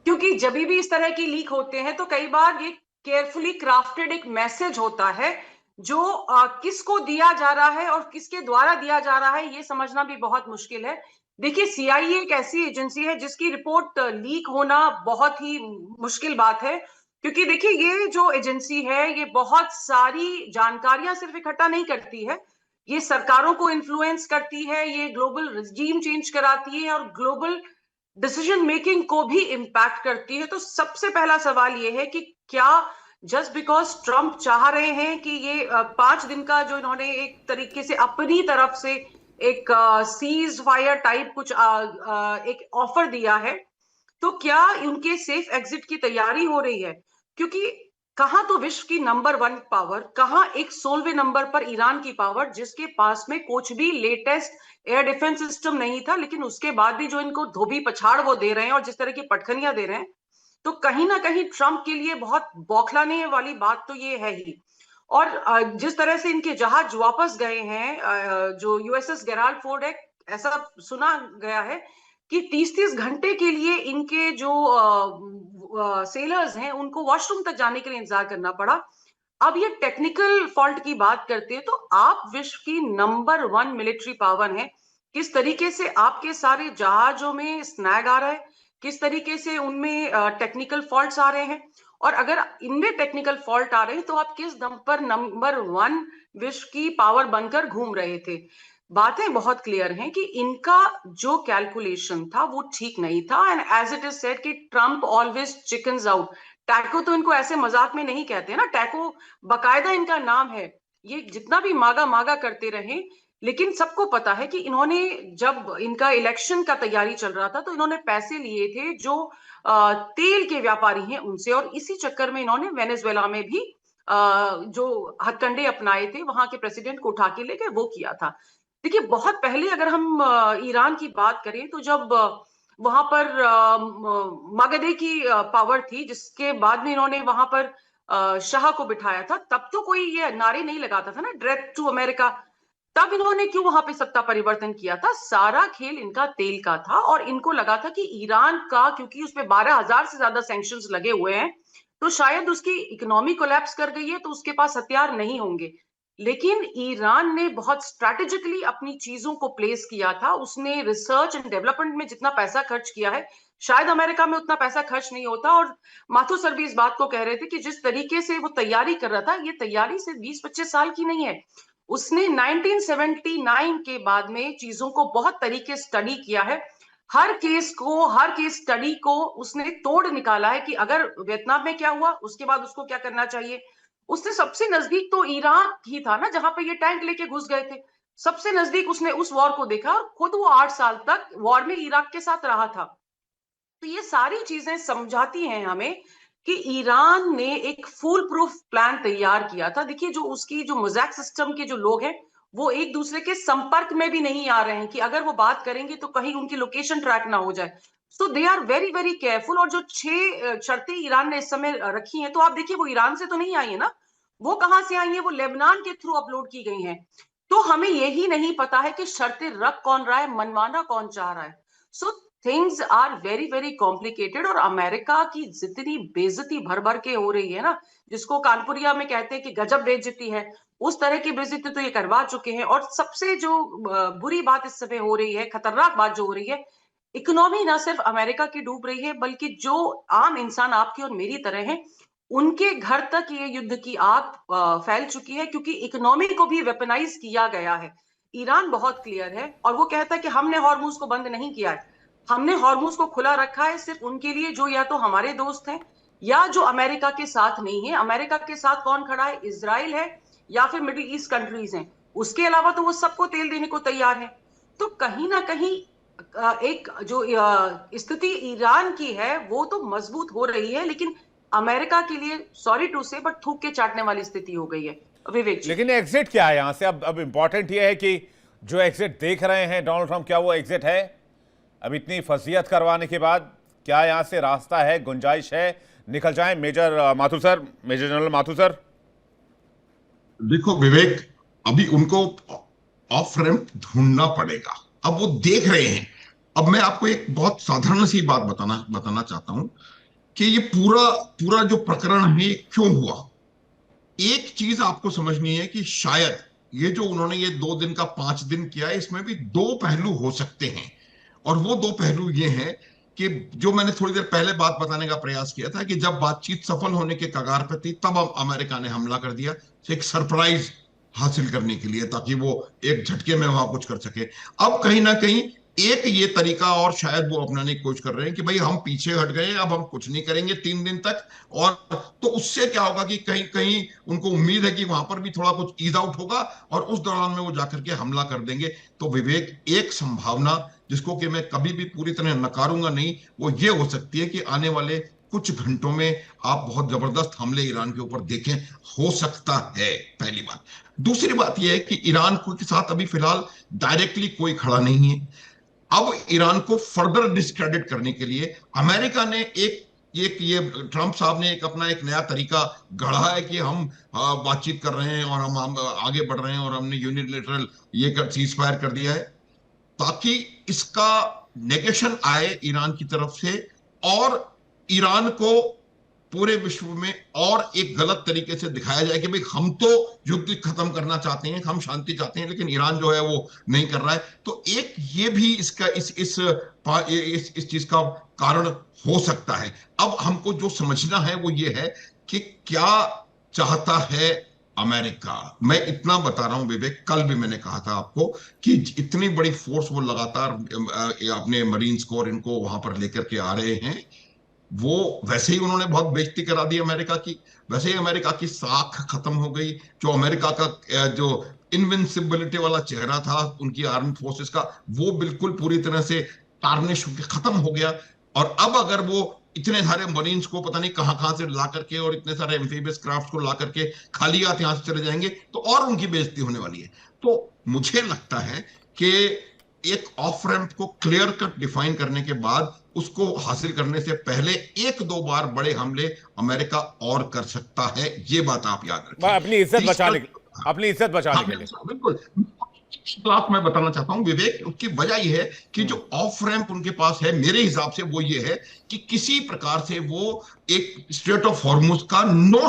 S6: क्योंकि जब भी इस तरह की लीक होते हैं तो कई बार ये केयरफुली क्राफ्टेड एक मैसेज होता है जो किसको दिया जा रहा है और किसके द्वारा दिया जा रहा है, ये समझना भी बहुत मुश्किल है। देखिए, CIA एक ऐसी एजेंसी है जिसकी रिपोर्ट लीक होना बहुत ही मुश्किल बात है। क्योंकि देखिए, ये जो एजेंसी है, ये बहुत सारी जानकारियां सिर्फ इकट्ठा नहीं करती है, ये सरकारों को इन्फ्लुएंस करती है, ये ग्लोबल रिजीम चेंज कराती है और ग्लोबल डिसीजन मेकिंग को भी इम्पैक्ट करती है। तो सबसे पहला सवाल ये है कि क्या जस्ट बिकॉज ट्रंप चाह रहे हैं कि ये 5 दिन का जो इन्होंने एक तरीके से अपनी तरफ से एक सीज फायर टाइप कुछ एक ऑफर दिया है, तो क्या उनके सेफ एग्जिट की तैयारी हो रही है? क्योंकि कहां तो विश्व की नंबर 1 पावर, कहां एक 16वें नंबर पर ईरान की पावर, जिसके पास में कुछ भी लेटेस्ट एयर डिफेंस सिस्टम नहीं था, लेकिन उसके बाद भी जो इनको धोबी पछाड़ वो दे रहे हैं और जिस तरह की पटखनियां दे रहे हैं, तो कहीं ना कहीं ट्रंप के लिए बहुत बौखलाने वाली बात तो ये है ही। और जिस तरह से इनके जहाज वापस गए हैं, जो यूएसएस गेराल्ड फोर्ड है, ऐसा सुना गया है कि 30-30 घंटे के लिए इनके जो सेलर्स हैं उनको वॉशरूम तक जाने के लिए इंतजार करना पड़ा। अब ये टेक्निकल फॉल्ट की बात करते हैं, तो आप विश्व की नंबर 1 मिलिट्री पावर है, किस तरीके से आपके सारे जहाजों में स्नैग आ रहा है, किस तरीके से उनमें टेक्निकल फॉल्ट्स आ रहे हैं, और अगर इनमें टेक्निकल फॉल्ट आ रहे हैं तो आप किस दम पर नंबर 1 विश्व की पावर बनकर घूम रहे थे? बातें बहुत क्लियर हैं कि इनका जो कैलकुलेशन था वो ठीक नहीं था। And as it is said कि Trump always chickens out. TACO तो इनको ऐसे मजाक में नहीं कहते ना, टैको बकायदा इनका नाम है। ये जितना भी मागा मागा करते रहे, लेकिन सबको पता है कि इन्होंने, जब इनका इलेक्शन का तैयारी चल रहा था, तो इन्होंने पैसे लिए थे जो तेल के व्यापारी हैं उनसे, और इसी चक्कर में इन्होंने वेनेजुएला में भी जो हथकंडे अपनाए थे, वहां के प्रेसिडेंट को उठा के ले गए, वो किया था। देखिए, बहुत पहले अगर हम ईरान की बात करें, तो जब वहां पर मागदे की पावर थी, जिसके बाद में इन्होंने वहां पर शाह को बिठाया था, तब तो कोई ये नारे नहीं लगाता था ना, डायरेक्ट टू अमेरिका। तब इन्होंने क्यों वहां पे सत्ता परिवर्तन किया था? सारा खेल इनका तेल का था, और इनको लगा था कि ईरान का, क्योंकि उसपे 12,000 से ज्यादा सैंक्शंस लगे हुए हैं, तो शायद उसकी इकोनॉमी कोलैप्स कर गई है, तो उसके पास हथियार नहीं होंगे। लेकिन ईरान ने बहुत स्ट्रैटेजिकली अपनी चीजों को प्लेस किया था। उसने रिसर्च एंड डेवलपमेंट में जितना पैसा खर्च किया है, शायद अमेरिका में उतना पैसा खर्च नहीं होता। और माथुर सर भी इस बात को कह रहे थे कि जिस तरीके से वो तैयारी कर रहा था, ये तैयारी सिर्फ 20-25 साल की नहीं है। उसने 1979 के बाद में चीजों को बहुत तरीके स्टडी किया है। हर केस स्टडी को उसने तोड़ निकाला है कि अगर वियतनाम में क्या हुआ, उसके बाद उसको क्या करना चाहिए। उससे सबसे नजदीक तो ईरान ही था ना, जहां पे ये टैंक लेके घुस गए थे। सबसे नजदीक उसने उस वॉर को देखा, और खुद वो 8 साल तक वॉर में इराक के साथ रहा था। तो ये सारी चीजें समझाती हैं हमें कि ईरान ने एक फूल प्रूफ प्लान तैयार किया था। देखिए, जो उसकी जो मोज़ैक सिस्टम के जो लोग हैं, वो एक दूसरे के संपर्क में भी नहीं आ रहे हैं कि अगर वो बात करेंगे तो कहीं उनकी लोकेशन ट्रैक ना हो जाए। So they are very very careful. और जो 6 शर्तें ईरान ने इस समय रखी हैं, तो आप देखिए, वो ईरान से तो नहीं आई है ना, वो कहां से आई है? वो लेबनान के थ्रू अपलोड की गई हैं। तो हमें यही नहीं पता है कि शर्तें रख कौन रहा है, मनवाना कौन चाह रहा है। So things are very very complicated. और अमेरिका की जितनी बेइज्जती भर भर के हो रही है ना, जिसको कानपुरिया में कहते हैं कि गजब बेइज्जती है, उस तरह की बेइज्जती तो ये करवा चुके हैं। और सबसे जो बुरी बात इस समय हो रही है, खतरनाक बात जो हो रही है, इकोनॉमी ना सिर्फ अमेरिका की डूब रही है, बल्कि जो आम इंसान आपकी और मेरी तरह है, उनके घर तक ये युद्ध की आग फैल चुकी है, क्योंकि इकोनॉमी को भी वेपनाइज किया गया है। ईरान बहुत क्लियर है, और वो कहता है कि हमने हॉर्मुज को बंद नहीं किया है, हमने हॉर्मुज को खुला रखा है सिर्फ उनके लिए जो या तो हमारे दोस्त हैं, या जो अमेरिका के साथ नहीं है। अमेरिका के साथ कौन खड़ा है? इजराइल है, या फिर मिडिल ईस्ट कंट्रीज हैं। उसके अलावा तो वो सबको तेल देने को तैयार है। तो कहीं ना कहीं एक जो स्थिति ईरान की है, वो तो मजबूत हो रही है, लेकिन अमेरिका के लिए, सॉरी टू से, बट थूक के चाटने वाली स्थिति हो गई है। विवेक जी,
S1: लेकिन एग्जिट क्या है यहां से? अब इंपॉर्टेंट यह है कि जो एग्जिट देख रहे हैं डोनाल्ड ट्रंप, क्या वो एग्जिट है? अब इतनी फजीयत करवाने के बाद क्या यहां से रास्ता है, गुंजाइश है, निकल जाए? Major Mathur sir, major general Mathur sir.
S3: देखो विवेक, अभी उनको ऑफ रैंप ढूंढना पड़ेगा। अब वो देख रहे हैं। अब मैं आपको एक बहुत साधारण सी बात बताना चाहता हूं कि ये पूरा जो प्रकरण है क्यों हुआ। एक चीज आपको समझनी है कि शायद ये जो उन्होंने ये 2 दिन का 5 दिन किया है, इसमें भी 2 पहलू हो सकते हैं। और वो 2 पहलू ये हैं कि जो मैंने थोड़ी देर पहले बात बताने का प्रयास किया था कि जब बातचीत सफल होने के कगार पर थी, तब अमेरिका ने हमला कर दिया एक सरप्राइज हासिल करने के लिए, ताकि वो एक झटके में वहां कुछ कर सके। अब कहीं ना कहीं एक ये तरीका और शायद वो अपनाने की कोशिश कर रहे हैं कि भाई हम पीछे हट गए, अब हम कुछ नहीं करेंगे 3 दिन तक, और तो उससे क्या होगा कि कहीं कहीं उनको उम्मीद है कि वहां पर भी थोड़ा कुछ ईज आउट होगा और उस दौरान में वो जाकर के हमला कर देंगे। तो विवेक, एक संभावना जिसको कि मैं कभी भी पूरी तरह नकारूंगा नहीं, वो ये हो सकती है कि आने वाले कुछ घंटों में आप बहुत जबरदस्त हमले ईरान के ऊपर देखें, हो सकता है, पहली बात। दूसरी बात यह है कि ईरान के साथ अभी फिलहाल डायरेक्टली कोई खड़ा नहीं है। अब ईरान को फर्दर डिस्क्रेडिट करने के लिए अमेरिका ने एक एक ये ट्रंप साहब ने एक अपना एक नया तरीका गढ़ा है कि हम बातचीत कर रहे हैं और हम आगे बढ़ रहे हैं और हमने यूनिलेटरल ये सीज फायर कर दिया है, ताकि इसका नेगेशन आए ईरान की तरफ से और ईरान को पूरे विश्व में और एक गलत तरीके से दिखाया जाए कि भाई हम तो युद्ध खत्म करना चाहते हैं, हम शांति चाहते हैं, लेकिन ईरान जो है वो नहीं कर रहा है। तो एक ये भी इसका इस चीज का कारण हो सकता है। अब हमको जो समझना है वो ये है कि क्या चाहता है अमेरिका। मैं इतना बता रहा हूं विवेक, कल भी मैंने कहा था आपको कि इतनी बड़ी फोर्स वो लगातार अपने मरीन्स को और इनको वहां पर लेकर के आ रहे हैं, वो वैसे ही उन्होंने बहुत बेइज्जती करा दी अमेरिका की, वैसे ही अमेरिका की साख खत्म हो गई। जो अमेरिका का जो इनविंसिबिलिटी वाला चेहरा था उनकी आर्मी फोर्सेस का, वो बिल्कुल पूरी तरह से टार्निश खत्म हो गया। और अब अगर वो इतने सारे मरीन्स को पता नहीं कहां कहां से ला करके और इतने सारे एम्फीबियस क्राफ्ट को ला करके खाली हाथ यहां से चले जाएंगे तो और उनकी बेइज्जती होने वाली है। तो मुझे लगता है कि एक ऑफ रैंप को क्लियर कट डिफाइन करने के बाद उसको हासिल करने से पहले 1-2 बार बड़े हमले अमेरिका और कर सकता है। ये बात आप याद रखें,
S1: अपनी इज्जत बचाने के लिए।
S3: बिल्कुल बात मैं बताना चाहता हूं विवेक, उसकी वजह यह है कि जो ऑफ रैंप उनके पास है मेरे हिसाब से वो ये है कि किसी प्रकार से वो एक स्ट्रेट ऑफ हॉर्मुज का नो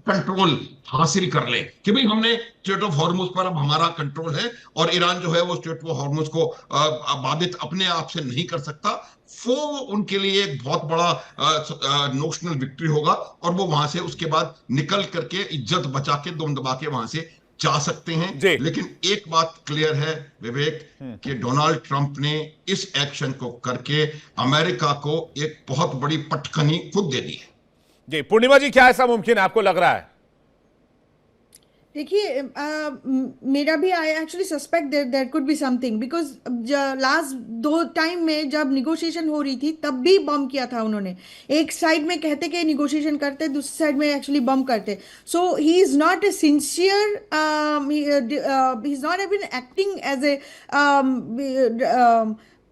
S3: कंट्रोल हासिल कर ले कि भाई हमने स्ट्रेट ऑफ हॉर्मुज पर अब हमारा कंट्रोल है और ईरान जो है वो स्ट्रेट ऑफ हॉर्मुज को बाधित अपने आप से नहीं कर सकता। वो उनके लिए एक बहुत बड़ा नोशनल विक्ट्री होगा और वो वहां से उसके बाद निकल करके इज्जत बचा के दम दबा के वहां से जा सकते हैं। लेकिन एक बात क्लियर है विवेक कि डोनाल्ड ट्रंप ने इस एक्शन को करके अमेरिका को एक बहुत बड़ी पटखनी खुद दे दी है।
S1: जी पूर्णिमा जी, क्या ऐसा मुमकिन है, आपको लग रहा है?
S5: देखिए, मेरा भी I actually suspect that could be something, because last 2 time में जब निगोशिएशन हो रही थी तब भी बम किया था उन्होंने। एक साइड में कहते कि निगोशिएशन करते, दूसरी साइड में एक्चुअली बम करते। So he is not a sincere, he is not even acting as a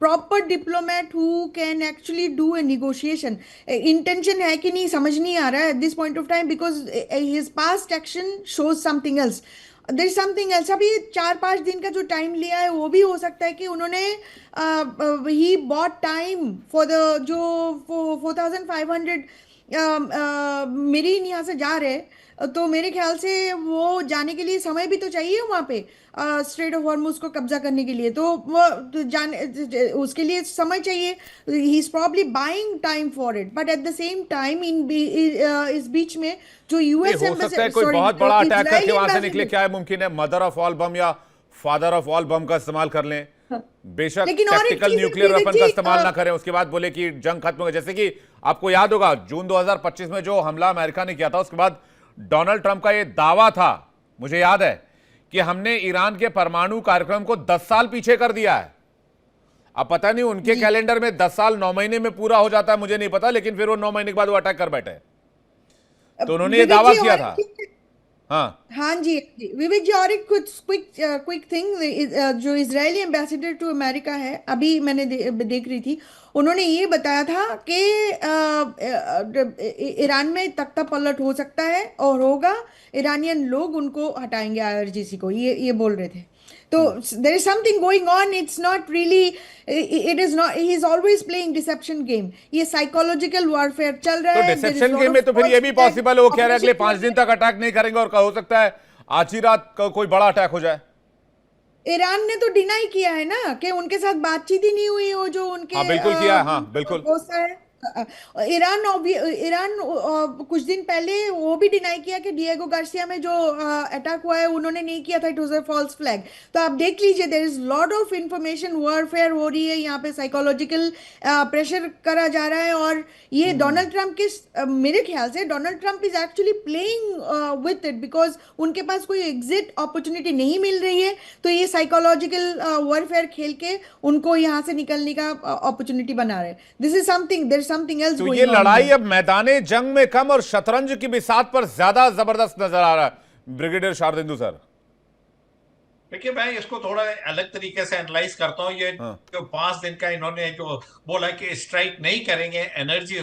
S5: proper diplomat who can actually do a negotiation. Intention है कि नहीं समझ नहीं आ रहा है at this point of time, because his past action shows something else, there is something else. अभी 4-5 दिन का जो टाइम लिया है वो भी हो सकता है कि उन्होंने he bought time for the जो 4500 मेरीन यहाँ से जा रहे, तो मेरे ख्याल से वो जाने के लिए समय भी तो चाहिए वहाँ पे स्ट्रेट ऑफ हॉर्मुज को कब्जा करने के लिए, तो वो उसके लिए समय चाहिए। He is probably buying time for it, but at the same time इस बीच में जो यूएस
S1: हो सकता है कोई बहुत बड़ा अटैक करके वहां से निकले। क्या है मुमकिन है मदर ऑफ ऑल बम या फादर ऑफ ऑल बम का इस्तेमाल कर लें? बेशक टैक्टिकल न्यूक्लियर वेपन का इस्तेमाल ना करें, उसके बाद बोले कि जंग खत्म हो गई। जैसे कि आपको याद होगा जून 2025 में जो हमला अमेरिका ने किया था, उसके बाद डोनाल्ड ट्रंप का यह दावा था, मुझे याद है, कि हमने ईरान के परमाणु कार्यक्रम को 10 साल पीछे कर दिया है। अब पता नहीं उनके कैलेंडर में 10 साल 9 महीने में पूरा हो जाता है, मुझे नहीं पता, लेकिन फिर वो 9 महीने के बाद वो अटैक कर बैठे। तो उन्होंने ये दावा किया था।
S5: हाँ जी विवेक जी, और एक क्विक थिंग, जो इजरायली एम्बेसडर टू अमेरिका है, अभी मैंने देख रही थी, उन्होंने ये बताया था कि ईरान में तख्ता पलट हो सकता है और होगा, ईरानियन लोग उनको हटाएंगे IRGC को, ये बोल रहे थे। तो there is something going on, it's not really, it is not, he is always playing deception game, ये psychological warfare चल रहा है।
S1: तो डिसेप्शन गेम में तो फिर ये भी पॉसिबल है, वो कह रहे हैं अगले 5 दिन तक अटैक नहीं करेंगे और हो सकता है आज ही रात कोई बड़ा अटैक हो जाए।
S5: ईरान ने तो डिनाई किया है ना कि उनके साथ बातचीत ही नहीं हुई, वो जो उनके
S1: बिल्कुल किया है, बिल्कुल
S5: है, ईरान कुछ दिन पहले वो भी डिनाई किया कि डिएगो गार्सिया में जो अटैक हुआ है उन्होंने नहीं किया था, it was a false flag. तो आप देख लीजिए, there is lot of information warfare हो रही है यहाँ पे, साइकोलॉजिकल प्रेशर करा जा रहा है। और ये डोनाल्ड ट्रंप के मेरे ख्याल से Donald Trump is actually playing with it, because उनके पास कोई एग्जिट अपॉर्चुनिटी नहीं मिल रही है, तो ये साइकोलॉजिकल वॉरफेयर खेल के उनको यहाँ से निकलने का अपॉर्चुनिटी बना रहे हैं। This is something, there is something else
S1: तो
S5: गोइंग
S1: ये
S5: ऑन
S1: लड़ाई
S5: हियर।
S1: अब मैदाने जंग में कम और शतरंज की बिसात पर ज्यादा जबरदस्त नजर आ रहा है ब्रिगेडियर शारदेंदु सर।
S4: देखिए मैं इसको थोड़ा अलग तरीके से एनालाइज करता हूँ। ये
S1: हाँ।
S4: जो 5 दिन का इन्होंने जो बोला कि स्ट्राइक नहीं करेंगे एनर्जी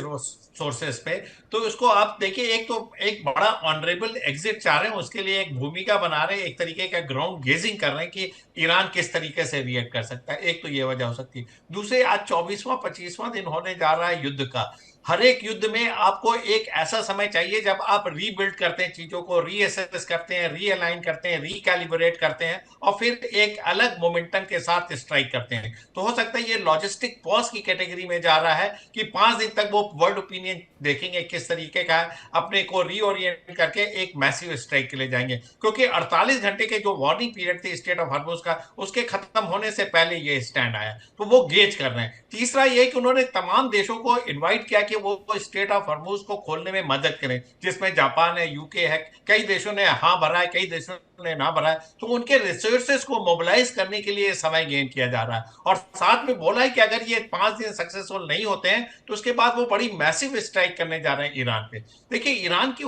S4: सोर्सेस पे, तो इसको आप देखिए, एक तो एक बड़ा ऑनरेबल एग्जिट चाह रहे हैं, उसके लिए एक भूमिका बना रहे हैं, एक तरीके का ग्राउंड गेजिंग कर रहे हैं कि ईरान किस तरीके से रिएक्ट कर सकता है। एक तो ये वजह हो सकती है। दूसरे, आज 24वां 25वां दिन होने जा रहा है युद्ध का। हर एक युद्ध में आपको एक ऐसा समय चाहिए जब आप रीबिल्ड करते हैं, चीजों को रीअसेस करते हैं, रीअलाइन करते हैं, रिकैलिब्रेट करते हैं और फिर एक अलग मोमेंटम के साथ स्ट्राइक करते हैं। तो हो सकता है ये लॉजिस्टिक पॉज की कैटेगरी में जा रहा है कि 5 दिन तक वो वर्ल्ड ओपिनियन देखेंगे किस तरीके का है, अपने को रीओरिएंट करके एक मैसिव स्ट्राइक के लिए जाएंगे। क्योंकि 48 घंटे के जो वार्निंग पीरियड थी स्टेट ऑफ हॉर्मुज का, उसके खत्म होने से पहले ये स्टैंड आया, तो वो गेज कर रहे हैं। तीसरा ये कि उन्होंने तमाम देशों को इन्वाइट किया कि वो स्टेट ऑफ हॉर्मुज को खोलने में मदद करें, जिसमें जापान है, यूके है, कई देशों ने हाँ भरा है, कई देशों ने ना भरा है। तो उनके रिसोर्सेस को मोबिलाइज करने के लिए समय गेन किया जा रहा है। और साथ में बोला है कि अगर ये 5 दिन सक्सेसफुल नहीं होते हैं तो उसके बाद वो बड़ी मैसिव स्ट्राइक करने जा रहे हैं ईरान पे। देखिए, ईरान की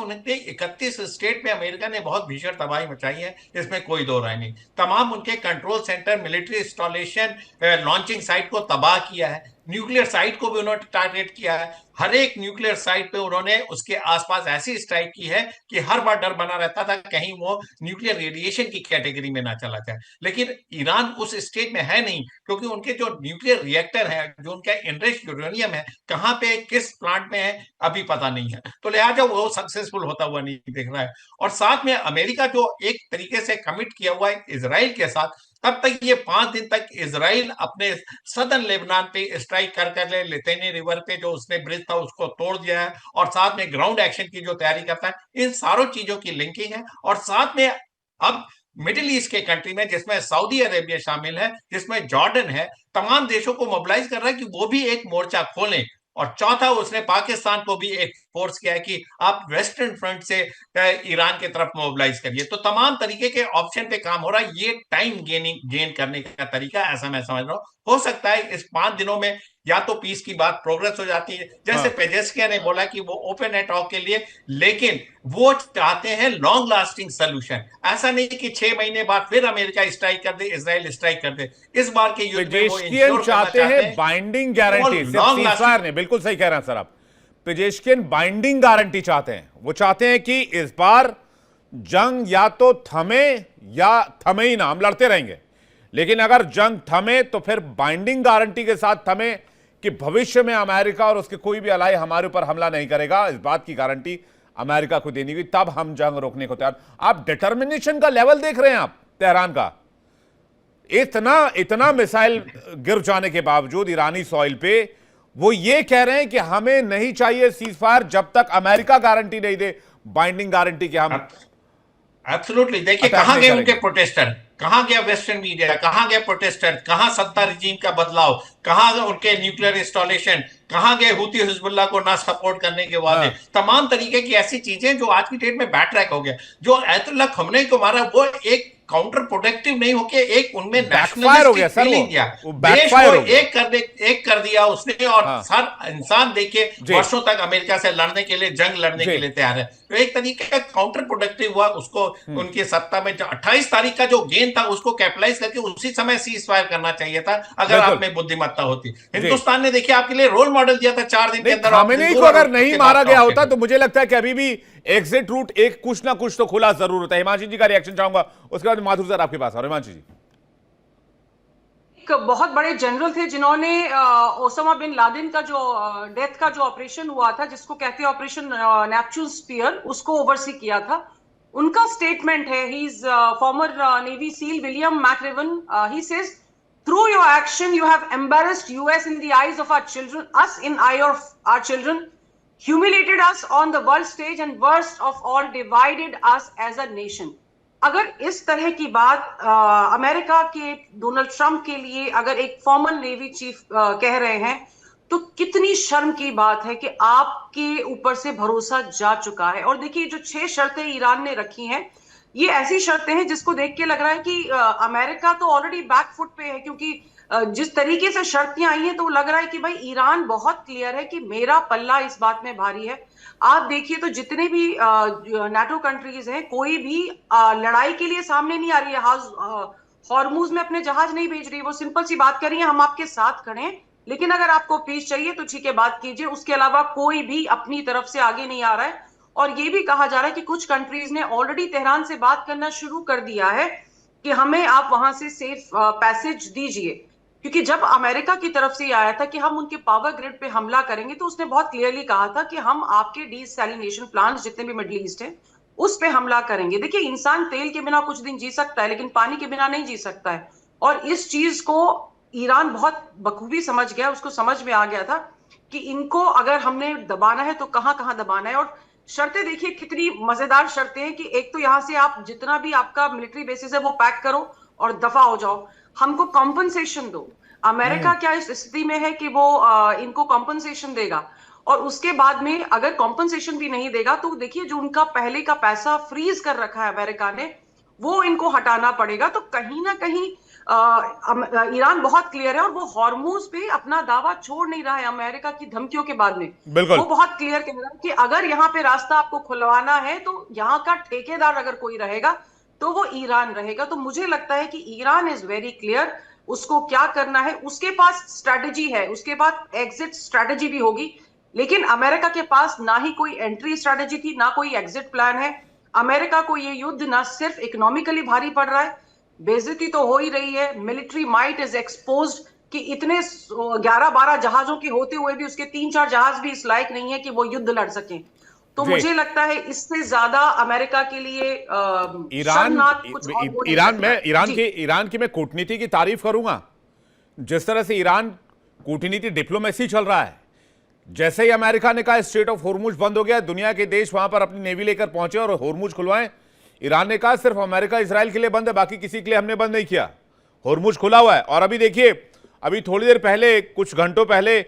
S4: 31 स्टेट में अमेरिका ने बहुत भीषण तबाही मचाई है, इसमें कोई दो राय नहीं। तमाम उनके control centre, military installation, launching site को तबाह किया है। न्यूक्लियर साइट को भी उन्होंने टारगेट किया है। हर एक न्यूक्लियर साइट पे उन्होंने उसके आसपास ऐसी स्ट्राइक की है कि हर बार डर बना रहता था कहीं वो न्यूक्लियर रेडिएशन की कैटेगरी में ना चला जाए। लेकिन ईरान उस स्टेज में है नहीं, क्योंकि उनके जो न्यूक्लियर रिएक्टर है, जो उनका एनरिच्ड यूरेनियम है, कहां पे किस प्लांट में है अभी पता नहीं है। तो लिहाजा वो सक्सेसफुल होता हुआ नहीं दिख रहा है। और साथ में अमेरिका जो एक तरीके से कमिट किया हुआ है इजराइल के साथ, तब तक ये 5 दिन तक इजराइल अपने सदर्न लेबनान पे स्ट्राइक कर ले, लिथुआनिया रिवर पे जो उसने ब्रिज था उसको तोड़ दिया है, और साथ में ग्राउंड एक्शन की जो तैयारी करता है। इन सारों चीजों की लिंकिंग है। और साथ में अब मिडिल ईस्ट के कंट्री में, जिसमें सऊदी अरेबिया शामिल है, जिसमें जॉर्डन है, तमाम देशों को मोबिलाइज कर रहा है कि वो भी एक मोर्चा खोलें। और चौथा, उसने पाकिस्तान को भी एक फोर्स किया है कि आप वेस्टर्न फ्रंट से ईरान की तरफ मोबिलाइज करिए। तो तमाम तरीके के ऑप्शन पे काम हो रहा है। ये टाइम गेन करने का तरीका, ऐसा मैं समझ रहा हूं। हो सकता है इस 5 दिनों में या तो पीस की बात प्रोग्रेस हो जाती है, जैसे पेजेस्किया ने बोला कि वो ओपन है टॉक के लिए, लेकिन वो चाहते हैं लॉन्ग लास्टिंग सोल्यूशन। ऐसा नहीं कि 6 महीने बाद फिर अमेरिका स्ट्राइक कर दे, इजराइल स्ट्राइक कर दे। इस बार के युद्ध में वो इंश्योर
S1: चाहते हैं बाइंडिंग गारंटी, नहीं बिल्कुल सही कह रहे हैं सर आप। पेजेस्कियन बाइंडिंग गारंटी चाहते हैं। वो चाहते हैं कि इस बार जंग या तो थमे या थमे ही ना, हम लड़ते रहेंगे, लेकिन अगर जंग थमे तो फिर बाइंडिंग गारंटी के साथ थमे कि भविष्य में अमेरिका और उसके कोई भी अलाई हमारे ऊपर हमला नहीं करेगा। इस बात की गारंटी अमेरिका को देनी हुई, तब हम जंग रोकने को तैयार। आप डिटर्मिनेशन का लेवल देख रहे हैं आप तेहरान का। इतना मिसाइल गिर जाने के बावजूद ईरानी सॉइल पे वो ये कह रहे हैं कि हमें नहीं चाहिए सीजफायर जब तक अमेरिका गारंटी नहीं दे, बाइंडिंग गारंटी के हम
S4: एब्सोल्युटली। देखिए कहां गए उनके प्रोटेस्टर, कहां गया वेस्टर्न मीडिया, कहां गए प्रोटेस्टर, कहां सत्ता रिजीम का बदलाव, कहां उनके न्यूक्लियर इंस्टॉलेशन, कहां गए हुती हिजबुल्लाह को ना सपोर्ट करने के वादे। तमाम तरीके की ऐसी चीजें जो आज की डेट में बैक ट्रैक हो गया। जो अयतुल्लाह खमनेई को मारा वो एक काउंटर प्रोडक्टिव नहीं होके एक उनमें नेशनलिस्टिक फीलिंग दिया, देश को एक कर दिया उसने। और हर इंसान देखिए वर्षों तक अमेरिका से लड़ने के लिए, जंग लड़ने के लिए तैयार है। तो एक तरीके का काउंटर प्रोडक्टिव हुआ। उसको उनकी सत्ता में 28 तारीख का जो गेन था उसको कैपिटलाइज करके उसी समय सीज फायर करना चाहिए था, अगर आप में बुद्धिमत्ता होती। हिंदुस्तान ने देखिए आपके लिए रोल मॉडल दिया था 4 दिन के अंदर।
S1: खामेनेई को अगर नहीं मारा गया होता तो मुझे लगता है कि अभी भी एग्जिट रूट एक कुछ ना कुछ तो खुला जरूर होता है। हिमांशी जी का रिएक्शन चाहूंगा, उसके बाद माधुर सर आपके पास। और हिमांशी जी,
S6: एक बहुत बड़े जनरल थे जिन्होंने ओसामा बिन लादेन का जो डेथ का जो ऑपरेशन हुआ था, जिसको कहते हैं ऑपरेशन नेपच्यून स्पीयर, उसको ओवरसी किया था। उनका स्टेटमेंट है, he is former navy seal William McRaven, he says Through your action, you have embarrassed US in the eyes of our children, us in eye of our children, humiliated us on the world stage, and worst of all, divided us as a nation. अगर इस तरह की बात अमेरिका के डोनाल्ड ट्रंप के लिए अगर एक फॉर्मर नेवी चीफ कह रहे हैं, तो कितनी शर्म की बात है कि आपके ऊपर से भरोसा जा चुका है। और देखिए, जो 6 शर्तें ईरान ने रखी हैं, ये ऐसी शर्तें हैं जिसको देख के लग रहा है कि अमेरिका तो ऑलरेडी बैकफुट पे है, क्योंकि जिस तरीके से शर्तें आई हैं तो लग रहा है कि भाई ईरान बहुत क्लियर है कि मेरा पल्ला इस बात में भारी है। आप देखिए तो जितने भी नाटो कंट्रीज हैं, कोई भी लड़ाई के लिए सामने नहीं आ रही है। हॉर्मुज में अपने जहाज नहीं भेज रही, वो सिंपल सी बात कर रही है, हम आपके साथ खड़े हैं, लेकिन अगर आपको पीस चाहिए तो ठीक है, बात कीजिए। उसके अलावा कोई भी अपनी तरफ से आगे नहीं आ रहा है। और ये भी कहा जा रहा है कि कुछ कंट्रीज ने ऑलरेडी तेहरान से बात करना शुरू कर दिया है कि हमें आप वहां से सेफ पैसेज दीजिए, क्योंकि जब अमेरिका की तरफ से आया था कि हम उनके पावर ग्रिड पे हमला करेंगे, तो उसने बहुत क्लियरली कहा था कि हम आपके डीसैलिनेशन प्लांट जितने भी मिडिल ईस्ट है उस पे हमला करेंगे। देखिए, इंसान तेल के बिना कुछ दिन जी सकता है, लेकिन पानी के बिना नहीं जी सकता है। और इस चीज को ईरान बहुत बखूबी समझ गया, उसको समझ में आ गया था कि इनको अगर हमने दबाना है तो कहां कहां दबाना है। और शर्तें देखिए कितनी मजेदार शर्तें हैं कि एक तो यहां से आप जितना भी आपका मिलिट्री बेसिस है वो पैक करो और दफा हो जाओ, हमको कॉम्पनसेशन दो। अमेरिका क्या इस स्थिति में है कि वो इनको कॉम्पनसेशन देगा? और उसके बाद में अगर कॉम्पनसेशन भी नहीं देगा तो देखिए, जो उनका पहले का पैसा फ्रीज कर रखा है अमेरिका ने, वो इनको हटाना पड़ेगा। तो कहीं ना कहीं ईरान बहुत क्लियर है और वो हॉर्मुज पे अपना दावा छोड़ नहीं रहा है अमेरिका की धमकियों के बाद में। वो बहुत क्लियर कह रहा है कि अगर यहाँ पे रास्ता आपको खुलवाना है तो यहाँ का ठेकेदार अगर कोई रहेगा तो वो ईरान रहेगा। तो मुझे लगता है कि ईरान इज वेरी क्लियर, उसको क्या करना है, उसके पास स्ट्रैटेजी है, उसके बाद एग्जिट स्ट्रैटेजी भी होगी। लेकिन अमेरिका के पास ना ही कोई एंट्री स्ट्रैटेजी थी, ना कोई एग्जिट प्लान है। अमेरिका को ये युद्ध ना सिर्फ इकोनॉमिकली भारी पड़ रहा है, बेइज्जती तो हो ही रही है। मिलिट्री माइट इज एक्सपोज्ड कि इतने 11-12 जहाजों के होते हुए भी उसके 3-4 जहाज भी इस लायक नहीं है कि वो युद्ध लड़ सकें। तो मुझे लगता है इससे ज्यादा अमेरिका के लिए
S1: ईरान की मैं कूटनीति की तारीफ करूंगा। जिस तरह से ईरान कूटनीति डिप्लोमेसी चल रहा है, जैसे ही अमेरिका ने कहा स्ट्रेट ऑफ हॉर्मुज बंद हो गया, दुनिया के देश वहां पर अपनी नेवी लेकर पहुंचे और हॉर्मुज खुलवाएं। ईरान ने कहा सिर्फ अमेरिका इजराइल के लिए बंद है, बाकी किसी के लिए हमने बंद नहीं किया, हॉर्मुज खुला हुआ है। और अभी देखिए, अभी थोड़ी देर पहले, कुछ घंटों पहले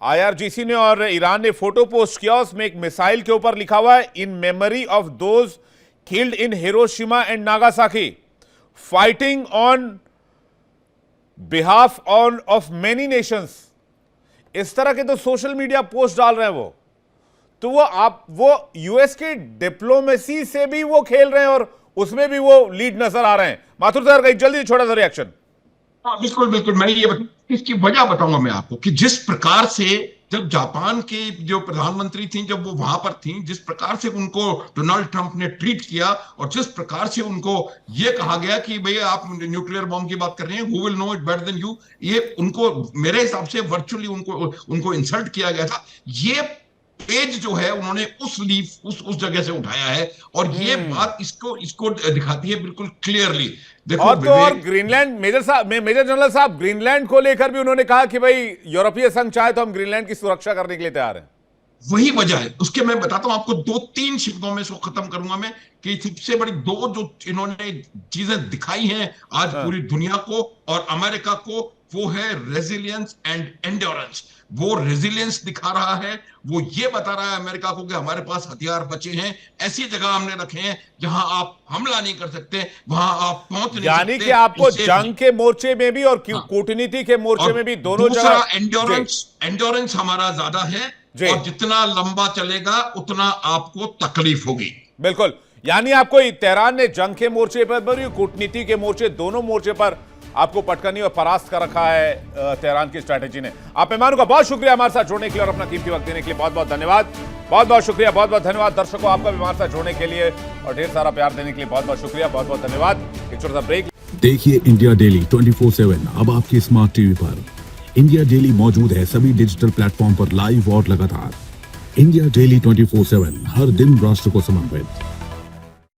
S1: IRGC ने और ईरान ने फोटो पोस्ट किया, उसमें एक मिसाइल के ऊपर लिखा हुआ है in memory of those killed in Hiroshima and Nagasaki, fighting on behalf of many Nations. इस तरह के तो सोशल मीडिया पोस्ट डाल रहे हैं वो, तो वो यूएस के डिप्लोमेसी से भी वो खेल रहे हैं और उसमें भी वो लीड नजर आ रहे हैं। माथुर सर का एक जल्दी छोटा सा रिएक्शन।
S3: हाँ, बिल्कुल बिल्कुल, मैं ये इसकी वजह बताऊंगा मैं आपको कि जिस प्रकार से जब जापान की जो प्रधानमंत्री थी, जब वो वहां पर थी, जिस प्रकार से उनको डोनाल्ड ट्रंप ने ट्रीट किया और जिस प्रकार से उनको ये कहा गया कि भैया आप न्यूक्लियर बॉम्ब की बात कर रहे हैं, who will know it better than you, ये उनको मेरे हिसाब से वर्चुअली उनको इंसल्ट किया गया था। ये पेज जो है उन्होंने उस जगह से उठाया है और ये बात इसको दिखाती है बिल्कुल क्लियरली। देखो
S1: और ग्रीनलैंड, मेजर जनरल साहब, ग्रीनलैंड को लेकर भी उन्होंने कहा कि भाई यूरोपीय संघ चाहे तो हम ग्रीनलैंड की सुरक्षा करने के लिए तैयार हैं।
S3: वही वजह है उसके, मैं बताता हूं आपको 2-3 शब्दों में इसको खत्म करूंगा मैं कि सबसे बड़ी दो जो इन्होंने चीजें दिखाई हैं आज पूरी दुनिया को और अमेरिका को, वो है रेजिलियंस एंड एंड्योरेंस। वो रेजिलियंस दिखा रहा है, वो ये बता रहा है अमेरिका को कि हमारे पास हथियार बचे हैं, ऐसी जगह हमने रखे हैं जहां आप हमला नहीं कर सकते, वहां आप पहुंच नहीं सकते।
S1: यानी कि आपको जंग के मोर्चे में भी और कूटनीति के मोर्चे में भी दोनों जगह
S3: एंड्योरेंस हमारा ज्यादा है और जितना लंबा चलेगा उतना आपको तकलीफ होगी।
S1: बिल्कुल, यानी आपको तेहरान ने जंग के मोर्चे पर, कूटनीति के मोर्चे, दोनों मोर्चे पर आपको पटकनी और परास्त कर रखा है तेहरान की स्ट्रैटेजी ने। आप मेहमानों का बहुत शुक्रिया हमारे साथ जुड़ने के लिए और अपना कीमती वक्त देने के लिए बहुत बहुत धन्यवाद। बहुत बहुत शुक्रिया, बहुत बहुत धन्यवाद दर्शकों, आपका भी हमारे साथ जुड़ने के लिए और ढेर सारा प्यार देने के लिए बहुत बहुत शुक्रिया, बहुत बहुत धन्यवाद। एक छोटा सा ब्रेक।
S7: देखिए इंडिया डेली 24/7 अब आपकी स्मार्ट टीवी पर। इंडिया डेली मौजूद है सभी डिजिटल प्लेटफॉर्म पर लाइव और लगातार। इंडिया डेली 24/7 हर दिन राष्ट्र को समर्पित।